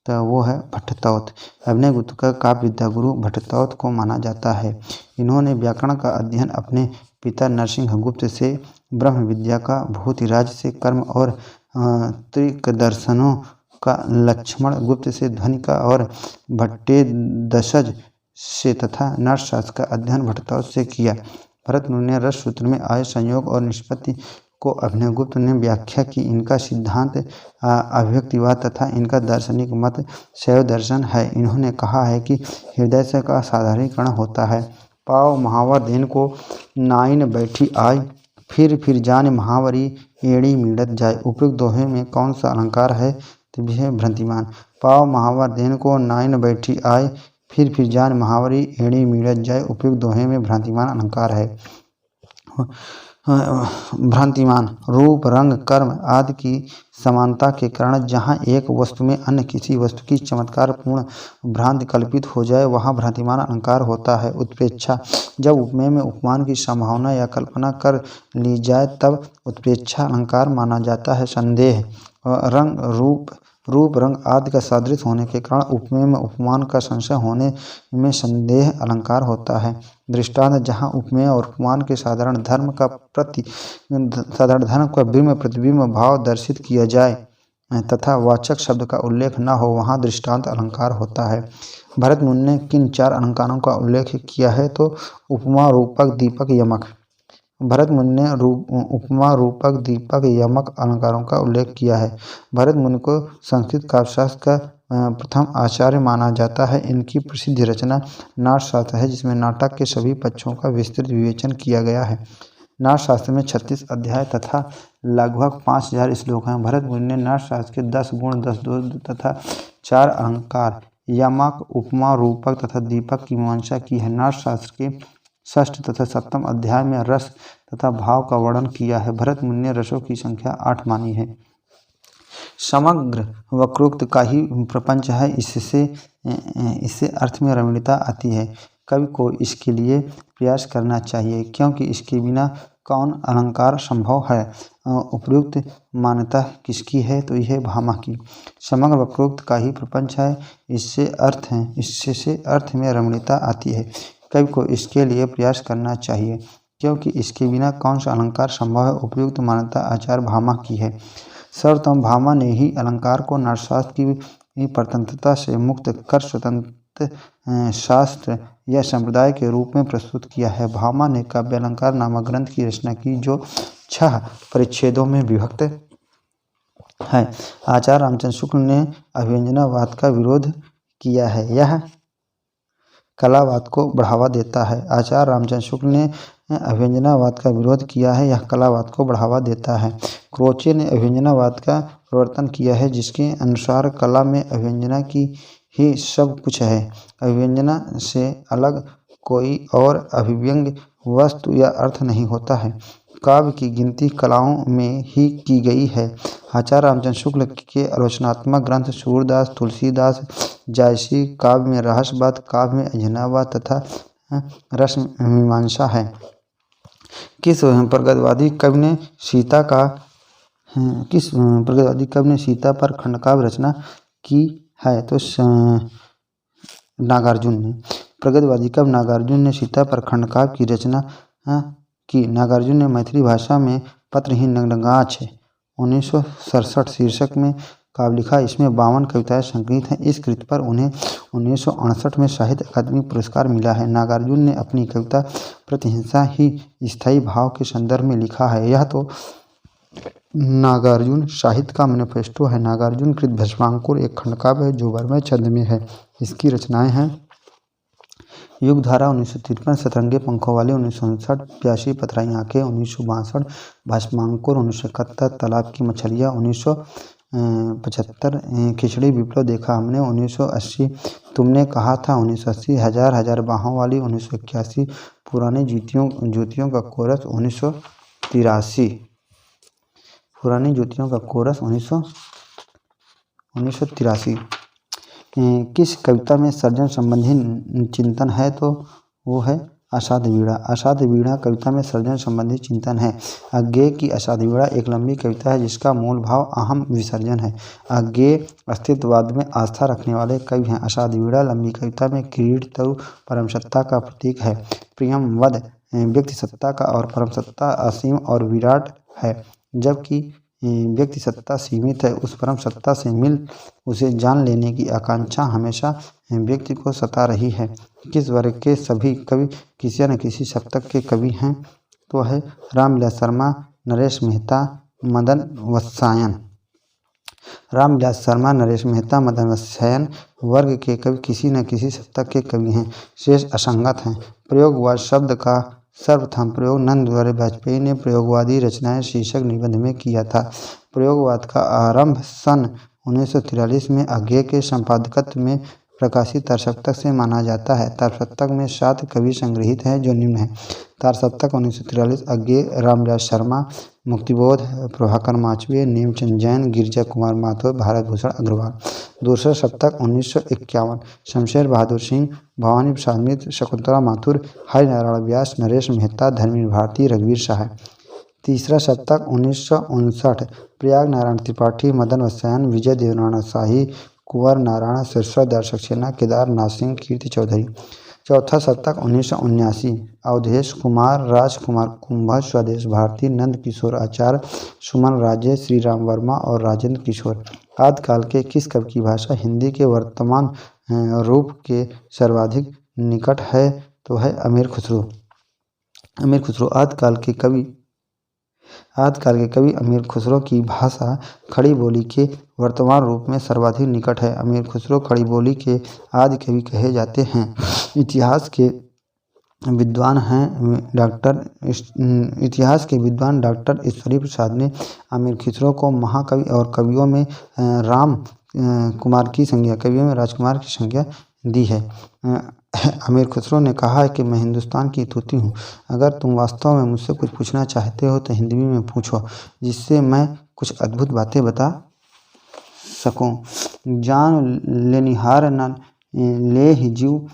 तो वो है भट्टतौत। अभिनव गुप्त का काव्य विद्या गुरु भट्टतौत को माना जाता है। इन्होंने व्याकरण का अध्ययन अपने पिता नरसिंह गुप्त से, ब्रह्म विद्या का भूतिराज से, कर्म और त्रिकदर्शनों का लक्ष्मण गुप्त से, ध्वनि का और भट्टेदशज से तथा नर्सशास्त्र का अध्ययन भट्टतौत से किया। भरतमुनि ने रस सूत्र में आए संयोग और निष्पत्ति को अभिनव गुप्त ने व्याख्या की। इनका सिद्धांत अव्यक्तिवाद तथा इनका दार्शनिक मत शैव दर्शन है। इन्होंने कहा है कि हृदय से का साधारणीकरण होता है। पाव महावर देन को नाइन बैठी आय, फिर जान महावरी एड़ी मिड़त जाए। उपयुक्त दोहे में कौन सा अलंकार है तो यह भ्रांतिमान। पाव महावर देन को नाइन बैठी आय, फिर जान महावरी एड़ी मिड़त जाए। उपयुक्त दोहे में भ्रांतिमान अलंकार है। भ्रांतिमान रूप, रंग, कर्म आदि की समानता के कारण जहाँ एक वस्तु में अन्य किसी वस्तु की चमत्कारपूर्ण भ्रांति कल्पित हो जाए वहाँ भ्रांतिमान अलंकार होता है। उत्प्रेक्षा, जब उपमेय में उपमान की संभावना या कल्पना कर ली जाए तब उत्प्रेक्षा अलंकार माना जाता है। संदेह, रंग, रूप रंग आदि का सादृश्य होने के कारण उपमेय में उपमान का संशय होने में संदेह अलंकार होता है। दृष्टांत, जहाँ उपमेय और उपमान के साधारण धर्म का बिंब प्रतिबिंब भाव दर्शित किया जाए तथा वाचक शब्द का उल्लेख न हो वहाँ दृष्टांत अलंकार होता है। भरतमुनि ने किन चार अलंकारों का उल्लेख किया है तो उपमा, रूपक, दीपक, यमक। भरतमुनि ने उपमा, रूपक, दीपक, यमक अलंकारों का उल्लेख किया है। भरतमुनि को संस्कृत काव्यशास्त्र का प्रथम आचार्य माना जाता है। इनकी प्रसिद्ध रचना नाट्यशास्त्र है जिसमें नाटक के सभी पक्षों का विस्तृत विवेचन किया गया है। नाट्यशास्त्र में 36 अध्याय तथा लगभग 5000 श्लोक हैं। भरतमुनि ने नाट्यशास्त्र के 10 गुण, 10 दोष तथा 4 अलंकार यमक, उपमा, रूपक तथा दीपक की मीमांसा की है। नाट्यशास्त्र के 6ठ तथा 7वें अध्याय में रस तथा भाव का वर्णन किया है। भरतमुनि ने रसों की संख्या 8 मानी है। समग्र वक्रोक्त का ही प्रपंच है, इससे अर्थ में रमणीयता आती है। कवि को इसके लिए प्रयास करना चाहिए क्योंकि इसके बिना कौन अलंकार संभव है? उपयुक्त मान्यता किसकी है? तो यह भामा की। समग्र वक्रोक्त का ही प्रपंच है। इससे अर्थ में रमणीयता आती है। कवि को इसके लिए प्रयास करना चाहिए, क्योंकि इसके बिना कौन सा अलंकार संभव है? उपयुक्त मान्यता आचार्य भामा की है। सर्वप्रथम भामा ने ही अलंकार को नाट्यशास्त्र की परतंत्रता से मुक्त कर स्वतंत्र शास्त्र या संप्रदाय के रूप में प्रस्तुत किया है। भामा ने काव्य अलंकार नामक ग्रंथ की रचना की, जो 6 परिच्छेदों में विभक्त है। आचार्य रामचंद्र शुक्ल ने अभिव्यंजनावाद का विरोध किया है। यह कलावाद को बढ़ावा देता है। आचार्य रामचंद्र शुक्ल ने अभिव्यंजनावाद का विरोध किया है। यह कलावाद को बढ़ावा देता है। क्रोचे ने अभिव्यंजनावाद का प्रवर्तन किया है, जिसके अनुसार कला में अभिव्यंजना की ही सब कुछ है। अभिव्यंजना से अलग कोई और अभिव्यंग्य वस्तु या अर्थ नहीं होता है। काव्य की गिनती कलाओं में ही की गई है। आचार्य रामचंद्र शुक्ल के आलोचनात्मक ग्रंथ सूरदास, तुलसीदास, जायसी काव्य में रहस्यवाद, काव्य में अभिव्यंजनावाद तथा रसमीमांसा है। किस प्रगतिवादी कवि ने सीता पर खंडकाव्य रचना की है? तो नागार्जुन ने। प्रगतिवादी कवि नागार्जुन ने सीता पर खंडकाव्य की रचना की। नागार्जुन ने मैथिली भाषा में पत्रहीन नगरगाछ 1967 शीर्षक में काव्य लिखा। इसमें 52 कविताएं संकलित हैं। इस कृति पर उन्हें 1968 में साहित्य अकादमी पुरस्कार मिला है। नागार्जुन ने अपनी कविता प्रतिहिंसा ही स्थायी भाव के संदर्भ में लिखा है। यह तो नागार्जुन साहित्य का मैनिफेस्टो है। नागार्जुन कृत भस्मांकुर एक खंडकाव्य है, जो वर्मय छंद में है। इसकी रचनाएं हैं युगधारा 1953, सतरंगे पंखों वाले 1959, प्यासी पथराई आंखें 1962, भस्मांकुर 1971, तालाब की मछलियाँ 1975, खिचड़ी विप्लव देखा हमने 1980, तुमने कहा था 1980, हजार हजार बाहों वाली 1981, पुरानी जूतियों का कोरस 1983, पुरानी जूतियों का कोरस 1983। किस कविता में सर्जन संबंधी चिंतन है? तो वो है अषाढ़ वीणा। अषाढ़ वीणा कविता में सर्जन संबंधी चिंतन है। अज्ञेय की अषाढ़ वीणा एक लंबी कविता है, जिसका मूल भाव अहम विसर्जन है। अज्ञेय अस्तित्ववाद में आस्था रखने वाले कवि हैं। अषाढ़ वीणा लंबी कविता में किरीट तरु परमसत्ता का प्रतीक है। प्रियम वध व्यक्ति सत्ता का और परमसत्ता असीम और विराट है, जबकि व्यक्ति सत्ता सीमित है। उस परम सत्ता से मिल उसे जान लेने की आकांक्षा हमेशा व्यक्ति को सता रही है। किस वर्ग के सभी कवि किसी न किसी सप्तक के कवि हैं? तो है रामविलास शर्मा, नरेश मेहता, मदन वत्सायन। रामविलास शर्मा, नरेश मेहता, मदन वत्सायन वर्ग के कवि किसी न किसी सप्तक के कवि हैं। शेष असंगत हैं। प्रयोगवाद शब्द का सर्वप्रथम प्रयोग नंदलाल वाजपेयी ने प्रयोगवादी रचनाएं शीर्षक निबंध में किया था। प्रयोगवाद का आरंभ सन 1943 में अज्ञेय के संपादकत्व में प्रकाशित तारसप्तक से माना जाता है। तारसप्तक में 7 कवि संग्रहित हैं, जो निम्न हैं। तारसप्तक 1943 अज्ञेय, रामविलास शर्मा, मुक्तिबोध, प्रभाकर माचवे, नेमचंद जैन, गिरिजा कुमार माथुर, भारत भूषण अग्रवाल। दूसरा सप्तक 1951 शमशेर बहादुर सिंह, भवानी प्रसाद मित्र, शकुंतला माथुर, हरिनारायण व्यास, नरेश मेहता, धर्मेंद्र भारती, रघुवीर सहाय। तीसरा सप्तक 1959 प्रयाग नारायण त्रिपाठी, मदन वत्सायन, विजय देवनारायण शाही, कुंवर नारायण सिरसा, सक्सेना, केदारनाथ सिंह, कीर्ति चौधरी। चौथा सप्तक 1979 अवधेश कुमार, राजकुमार कुंभा, स्वदेश भारती, नंद किशोर आचार्य, सुमन राजे, श्री राम वर्मा और राजेंद्र किशोर। आदिकाल के किस कवि की भाषा हिंदी के वर्तमान रूप के सर्वाधिक निकट है? तो है अमीर खुसरो। अमीर खुसरो आदिकाल के कवि अमीर खुसरो की भाषा खड़ी बोली के वर्तमान रूप में सर्वाधिक निकट है। अमीर खुसरो खड़ी बोली के आदि कवि कहे जाते हैं। इतिहास के विद्वान डॉक्टर ईश्वरी प्रसाद ने अमीर खुसरो को महाकवि और कवियों में राजकुमार की संज्ञा दी है। अमीर खुसरो ने कहा है कि मैं हिंदुस्तान की तूती हूँ। अगर तुम वास्तव में मुझसे कुछ पूछना चाहते हो तो हिंदी में पूछो, जिससे मैं कुछ अद्भुत बातें बता सकूं। जान लेनिहार न ले जीव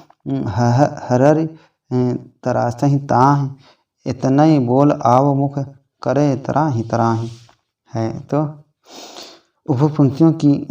हरर तरासहि ताहि इतना ही बोल आव मुख करे तराही तराही है। तो उपरोक्त पंक्तियों की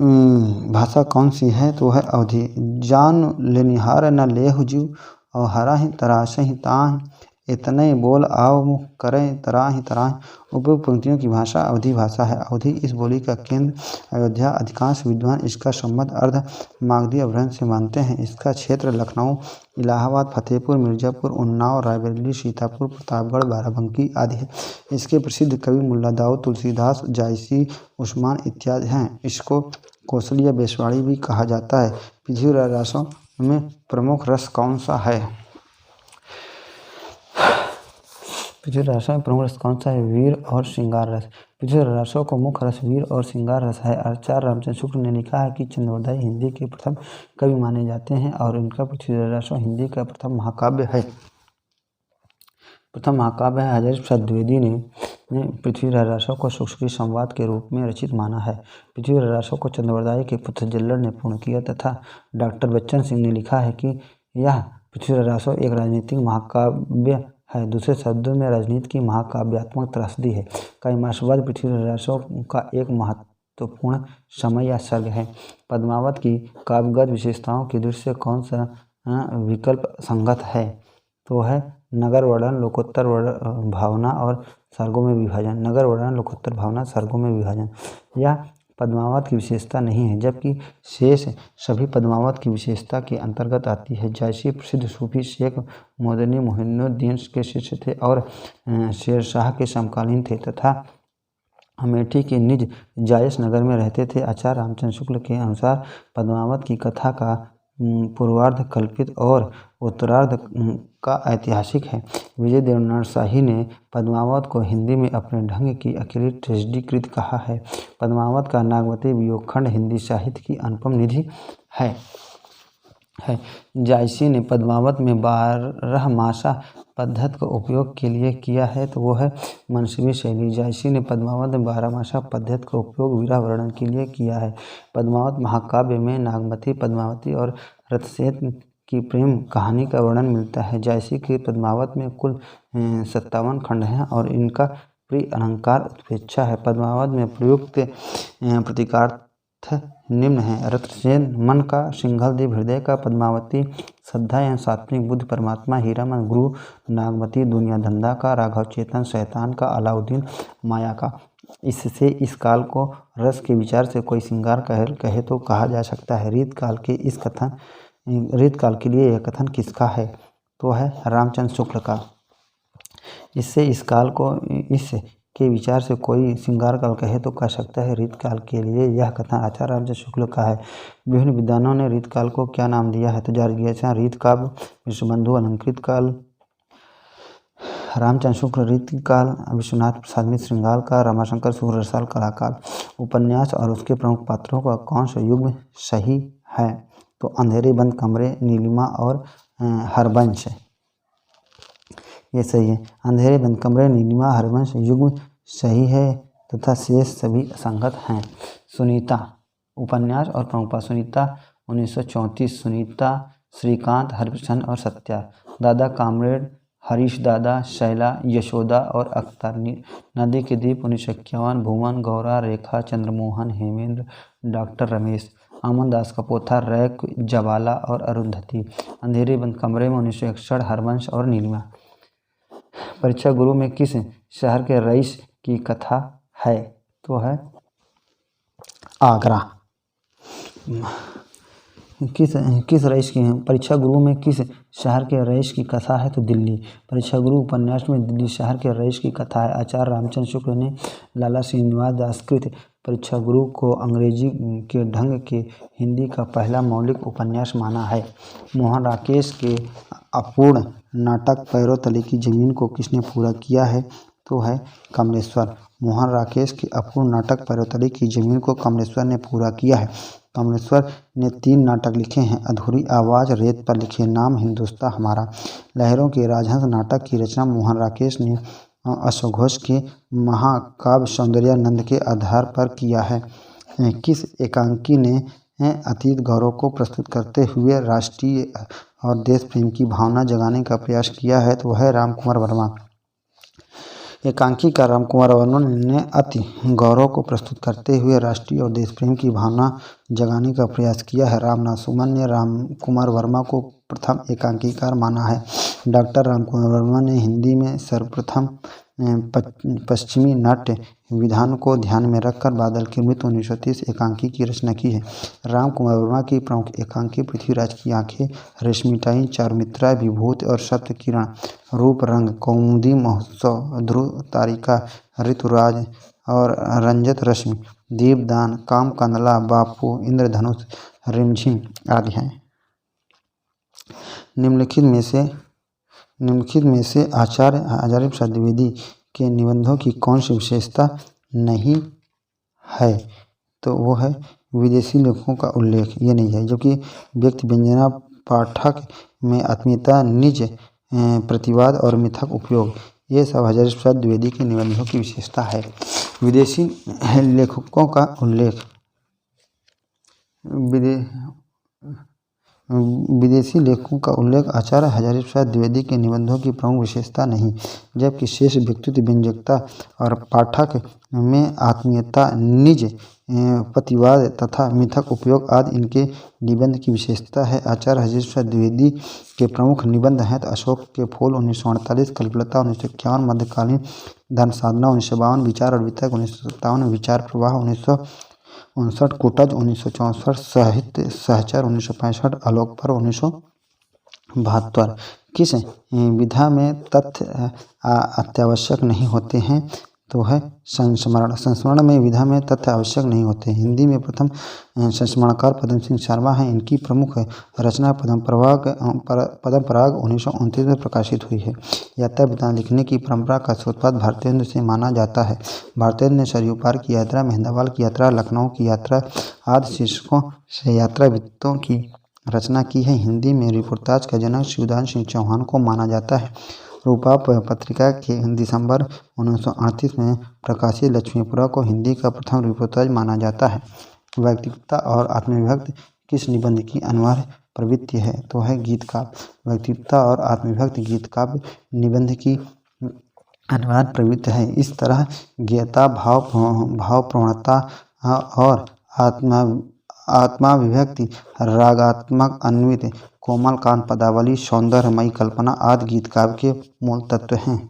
भाषा कौन सी है? तो है अवधी। जान लेनिहार न लेहु जीव और हराहि तरासहि ताहि, इतना ही बोल आव मुख करे तराही तराही। उपरोक्त पंक्तियों की भाषा अवधी भाषा है। अवधी इस बोली का केंद्र अयोध्या। अधिकांश विद्वान इसका संबंध अर्ध मागधी अपभ्रंश से मानते हैं। इसका क्षेत्र लखनऊ, इलाहाबाद, फतेहपुर, मिर्जापुर, उन्नाव, रायबरेली, सीतापुर, प्रतापगढ़, बाराबंकी आदि है। इसके प्रसिद्ध कवि मुल्ला दाऊद, तुलसीदास, जायसी, उस्मान इत्यादि हैं। इसको कौशल या बेसवाड़ी भी कहा जाता है। पृथ्वीराज रसों में प्रमुख रस कौन सा है? पृथ्वीराज रसों में प्रमुख रस कौन सा है? वीर और श्रृंगार रस। पृथ्वीराज रसों को मुख्य रस वीर और श्रृंगार रस है। आचार्य रामचंद्र शुक्ल ने लिखा है कि चंद्रोदय हिंदी के प्रथम कवि माने जाते हैं और इनका पृथ्वीराज रसों हिंदी का प्रथम महाकाव्य है। हजारी प्रसाद द्विवेदी ने पृथ्वीराज रसों को सुश्री संवाद के रूप में रचित माना है। पृथ्वीराज रसों को चंद्रोदय के पुत्र जल्लड़ ने पूर्ण किया तथा डॉक्टर बच्चन सिंह ने लिखा है कि यह पृथ्वीराज रसों एक राजनीतिक महाकाव्य है। दूसरे शब्दों में राजनीति की महाकाव्यात्मक त्रासदी है। कैमाशवाद पृथ्वीराज रसों का एक महत्वपूर्ण समय या सर्ग है। पद्मावत की काव्यगत विशेषताओं की दृष्टि से कौन सा विकल्प संगत है? तो है नगर वर्णन, लोकोत्तर भावना और सर्गों में विभाजन। नगर वर्णन, लोकोत्तर भावना, सर्गों में विभाजन यह पद्मावत की विशेषता नहीं है, जबकि शेष सभी पद्मावत की विशेषता के अंतर्गत आती है। जायसी प्रसिद्ध सूफी शेख मोदनी मोहिनुद्दीन के शिष्य थे और शेरशाह के समकालीन थे तथा अमेठी के निज जायस नगर में रहते थे। आचार्य रामचंद्र शुक्ल के अनुसार पद्मावत की कथा का पूर्वार्ध कल्पित और उत्तरार्ध का ऐतिहासिक है। विजय देवनाथ शाही ने पद्मावत को हिंदी में अपने ढंग की अकेली ट्रेजेडी कृत कहा है। पद्मावत का नागवती वियोगखंड हिंदी साहित्य की अनुपम निधि है। जायसी ने पद्मावत में 12 मासा पद्धति का उपयोग के लिए किया है, तो वो है मनसबी शैली। जायसी ने पद्मावत में 12 मासा पद्धति का उपयोग विरह वर्णन के लिए किया है। पद्मावत महाकाव्य में नागमती, पद्मावती और रथसेन की प्रेम कहानी का वर्णन मिलता है। जायसी के पद्मावत में कुल 57 खंड हैं और इनका प्रिय अलंकार उत्प्रेक्षा है। पद्मावत में प्रयुक्त प्रतीकार्थ निम्न है। रथसेन मन का, सिंघलदेव हृदय का, पद्मावती श्रद्धा एवं सात्विक बुद्ध परमात्मा, हीरामन गुरु, नागमती दुनिया धंधा का, राघव चेतन शैतान का, अलाउद्दीन माया का। इससे इस काल को रस के विचार से कोई श्रृंगार कहे तो कहा जा सकता है। रीत काल के लिए यह कथन किसका है? तो है रामचंद्र शुक्ल का। इससे इस काल को इसके विचार से कोई श्रृंगार काल कहे तो कह सकता है। रीत काल के लिए यह कथन आचार्य रामचंद्र शुक्ल का है। विभिन्न विद्वानों ने रीत काल को क्या नाम दिया है? तो जारगीय रीत काव्य, विश्वबंधु अलंकृत काल, रामचंद्र शुक्ल रीत काल, विश्वनाथ प्रसाद मिश्र श्रृंगार काल, रमाशंकर शुक्ल रसाल कलाकाल। उपन्यास और उसके प्रमुख पात्रों का कौन सा युग्म सही है? तो अंधेरे बंद कमरे, नीलिमा और हरबंश ये सही है। अंधेरे बंद कमरे, नीलिमा, हरबंश युग्म सही है तथा शेष सभी असंगत हैं। सुनीता उपन्यास और प्रमुख पात्र। सुनीता 1934, सुनीता, श्रीकांत, हरिप्रसन्न और सत्या, दादा कामरेड, हरीश दादा, शैला, यशोदा और अख्तर, नदी के द्वीप 1951, भुवन, गौरा, रेखा, चंद्रमोहन, हेमेंद्र, डॉक्टर रमेश, अमन दास का पोथा, रैक, जवाला और अरुंधति। अंधेरे बंद कमरे में 1961, हरबंश और नीलिमा। परीक्षा गुरु में किस शहर के रईस की कथा है? तो है आगरा। किस रईस की है? परीक्षा गुरु में किस शहर के रईस की कथा है? तो दिल्ली। परीक्षा गुरु उपन्यास में दिल्ली शहर के रईस की कथा है। आचार्य रामचंद्र शुक्ल ने लाला श्रीनिवास दासकृत परीक्षा गुरु को अंग्रेजी के ढंग के हिंदी का पहला मौलिक उपन्यास माना है। मोहन राकेश के अपूर्ण नाटक पैरों तले की जमीन को किसने पूरा किया है? तो है कमलेश्वर। मोहन राकेश के अपूर्ण नाटक पैरों तले की जमीन को कमलेश्वर ने पूरा किया है। कमलेश्वर ने 3 नाटक लिखे हैं। अधूरी आवाज़, रेत पर लिखे नाम, हिंदुस्तान हमारा। लहरों के राजहंस नाटक की रचना मोहन राकेश ने अश्वघोष के महाकाव्य सौंदर्यानंद के आधार पर किया है। किस एकांकी ने अतीत गौरव को प्रस्तुत करते हुए राष्ट्रीय और देश प्रेम की भावना जगाने का प्रयास किया है? तो वह राम कुमार वर्मा। एकांकीकार रामकुमार वर्मा ने अति गौरव को प्रस्तुत करते हुए राष्ट्रीय और देश प्रेम की भावना जगाने का प्रयास किया है। रामनाथ सुमन ने रामकुमार वर्मा को प्रथम एकांकीकार माना है। डॉक्टर रामकुमार वर्मा ने हिंदी में सर्वप्रथम पश्चिमी नाट्य विधान को ध्यान में रखकर बादल की मृत्यु 1930 एकांकी की रचना की है। रामकुमार वर्मा की प्रमुख एकांकी पृथ्वीराज की आंखें, रेशमिताई, चारुमित्रा, विभूति और सप्तकिरण, रूप रंग, कौमुदी महोत्सव, ध्रुव तारिका, ऋतुराज और रंजत रश्मि, दीपदान, काम कंदला, बापू, इंद्रधनुष, रिमझिम आदि हैं। निम्नलिखित में से आचार्य हजारी प्रसाद द्विवेदी के निबंधों की कौन सी विशेषता नहीं है? तो वो है विदेशी लेखकों का उल्लेख, ये नहीं है। जबकि व्यक्ति व्यंजना, पाठक में आत्मीयता, निज प्रतिवाद और मिथक उपयोग, ये सब हजारी प्रसाद द्विवेदी के निबंधों की विशेषता है। विदेशी लेखकों का उल्लेख, विदेशी लेखकों का उल्लेख आचार्य हजारी प्रसाद द्विवेदी के निबंधों की प्रमुख विशेषता नहीं, जबकि शेष व्यक्तित्व, व्यंजकता और पाठक में आत्मीयता, निज प्रतिवाद तथा मिथक उपयोग आदि इनके निबंध की विशेषता है। आचार्य हजारी प्रसाद द्विवेदी के प्रमुख निबंध हैं अशोक के फूल 1948, कल्पलता 1951, मध्यकालीन धर्म साधना 1952, विचार और वितर्क 1957, विचार प्रवाह 1959, कुटज 1964, साहित्य सहचर 1965, आलोक पर्व 1972। किस विधा में तथ्य अत्यावश्यक नहीं होते हैं? तो है संस्मरण। संस्मरण में विधा में तथ्य आवश्यक नहीं होते। हिंदी में प्रथम संस्मरणकार पद्म सिंह शर्मा हैं। इनकी प्रमुख रचना पद्म पराग 1929 में प्रकाशित हुई है। यात्रा वृत्तांत लिखने की परंपरा का सूत्रपात भारतेंदु से माना जाता है। भारतेंदु ने सरयू पार की यात्रा, महेंद्रवाल की यात्रा, लखनऊ की यात्रा आदि शीर्षकों से यात्रा वृत्तों की रचना की है। हिंदी में रिपोर्ताज का जनक शिवदान सिंह चौहान को माना जाता है। रूपा पत्रिका के दिसंबर 1938 में प्रकाशित लक्ष्मीपुरा को हिंदी का प्रथम रिपोर्ताज माना जाता है। व्यक्तिगतता और आत्मविभक्ति किस निबंध की अनिवार्य प्रवृत्ति है? तो है गीत काव्य। व्यक्तिगतता और आत्मविभक्ति गीत काव्य निबंध की अनिवार्य प्रवृत्ति है। इस तरह ज्ञता, भावप्रवणता और आत्माभिव्यक्ति, रागात्मक अन्वित, कोमल कांत पदावली, सौंदर्यमयी कल्पना आदि गीत काव्य के मूल तत्व हैं।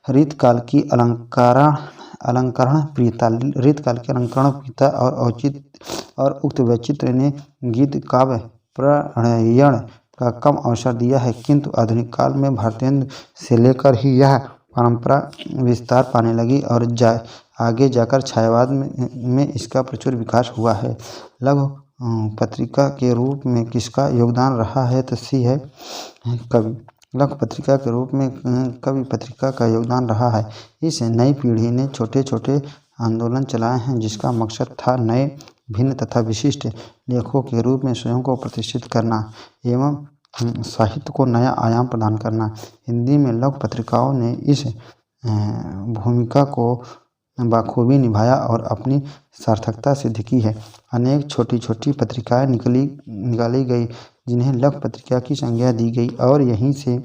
रीतकाल की अलंकरण प्रियता और औचित्य और उक्त वैचित्र्य ने गीत काव्य प्रणयन का कम अवसर दिया है, किंतु आधुनिक काल में भारतेंदु से लेकर ही यह परंपरा विस्तार पाने लगी और आगे जाकर छायावाद में इसका प्रचुर विकास हुआ है। लघु पत्रिका के रूप में किसका योगदान रहा है? तो सी है कवि। लघु पत्रिका के रूप में कवि पत्रिका का योगदान रहा है। इस नई पीढ़ी ने छोटे छोटे आंदोलन चलाए हैं, जिसका मकसद था नए, भिन्न तथा विशिष्ट लेखकों के रूप में स्वयं को प्रतिष्ठित करना एवं साहित्य को नया आयाम प्रदान करना। हिंदी में लघु पत्रिकाओं ने इस भूमिका को बखूबी निभाया और अपनी सार्थकता सिद्ध की है। अनेक छोटी छोटी पत्रिकाएं निकाली गई, जिन्हें लघु पत्रिका की संज्ञा दी गई और यहीं से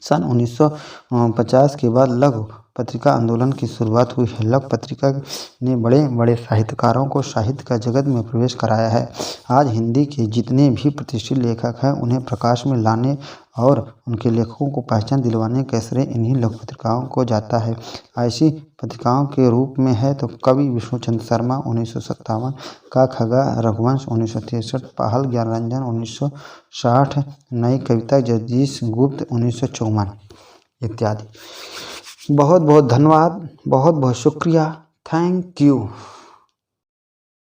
सन 1950 के बाद लघु पत्रिका आंदोलन की शुरुआत हुई है। लघु पत्रिका ने बड़े बड़े साहित्यकारों को साहित्य का जगत में प्रवेश कराया है। आज हिंदी के जितने भी प्रतिष्ठित लेखक हैं, उन्हें प्रकाश में लाने और उनके लेखकों को पहचान दिलवाने का श्रेय इन्हीं लघु पत्रिकाओं को जाता है। ऐसी पत्रिकाओं के रूप में है तो कवि विष्णुचंद्र शर्मा 1957 का खगा रघुवंश 1963, पहल ज्ञानरंजन 1960, नई कविता जगदीश गुप्त 1954 इत्यादि। बहुत बहुत धन्यवाद, बहुत बहुत शुक्रिया। Thank you.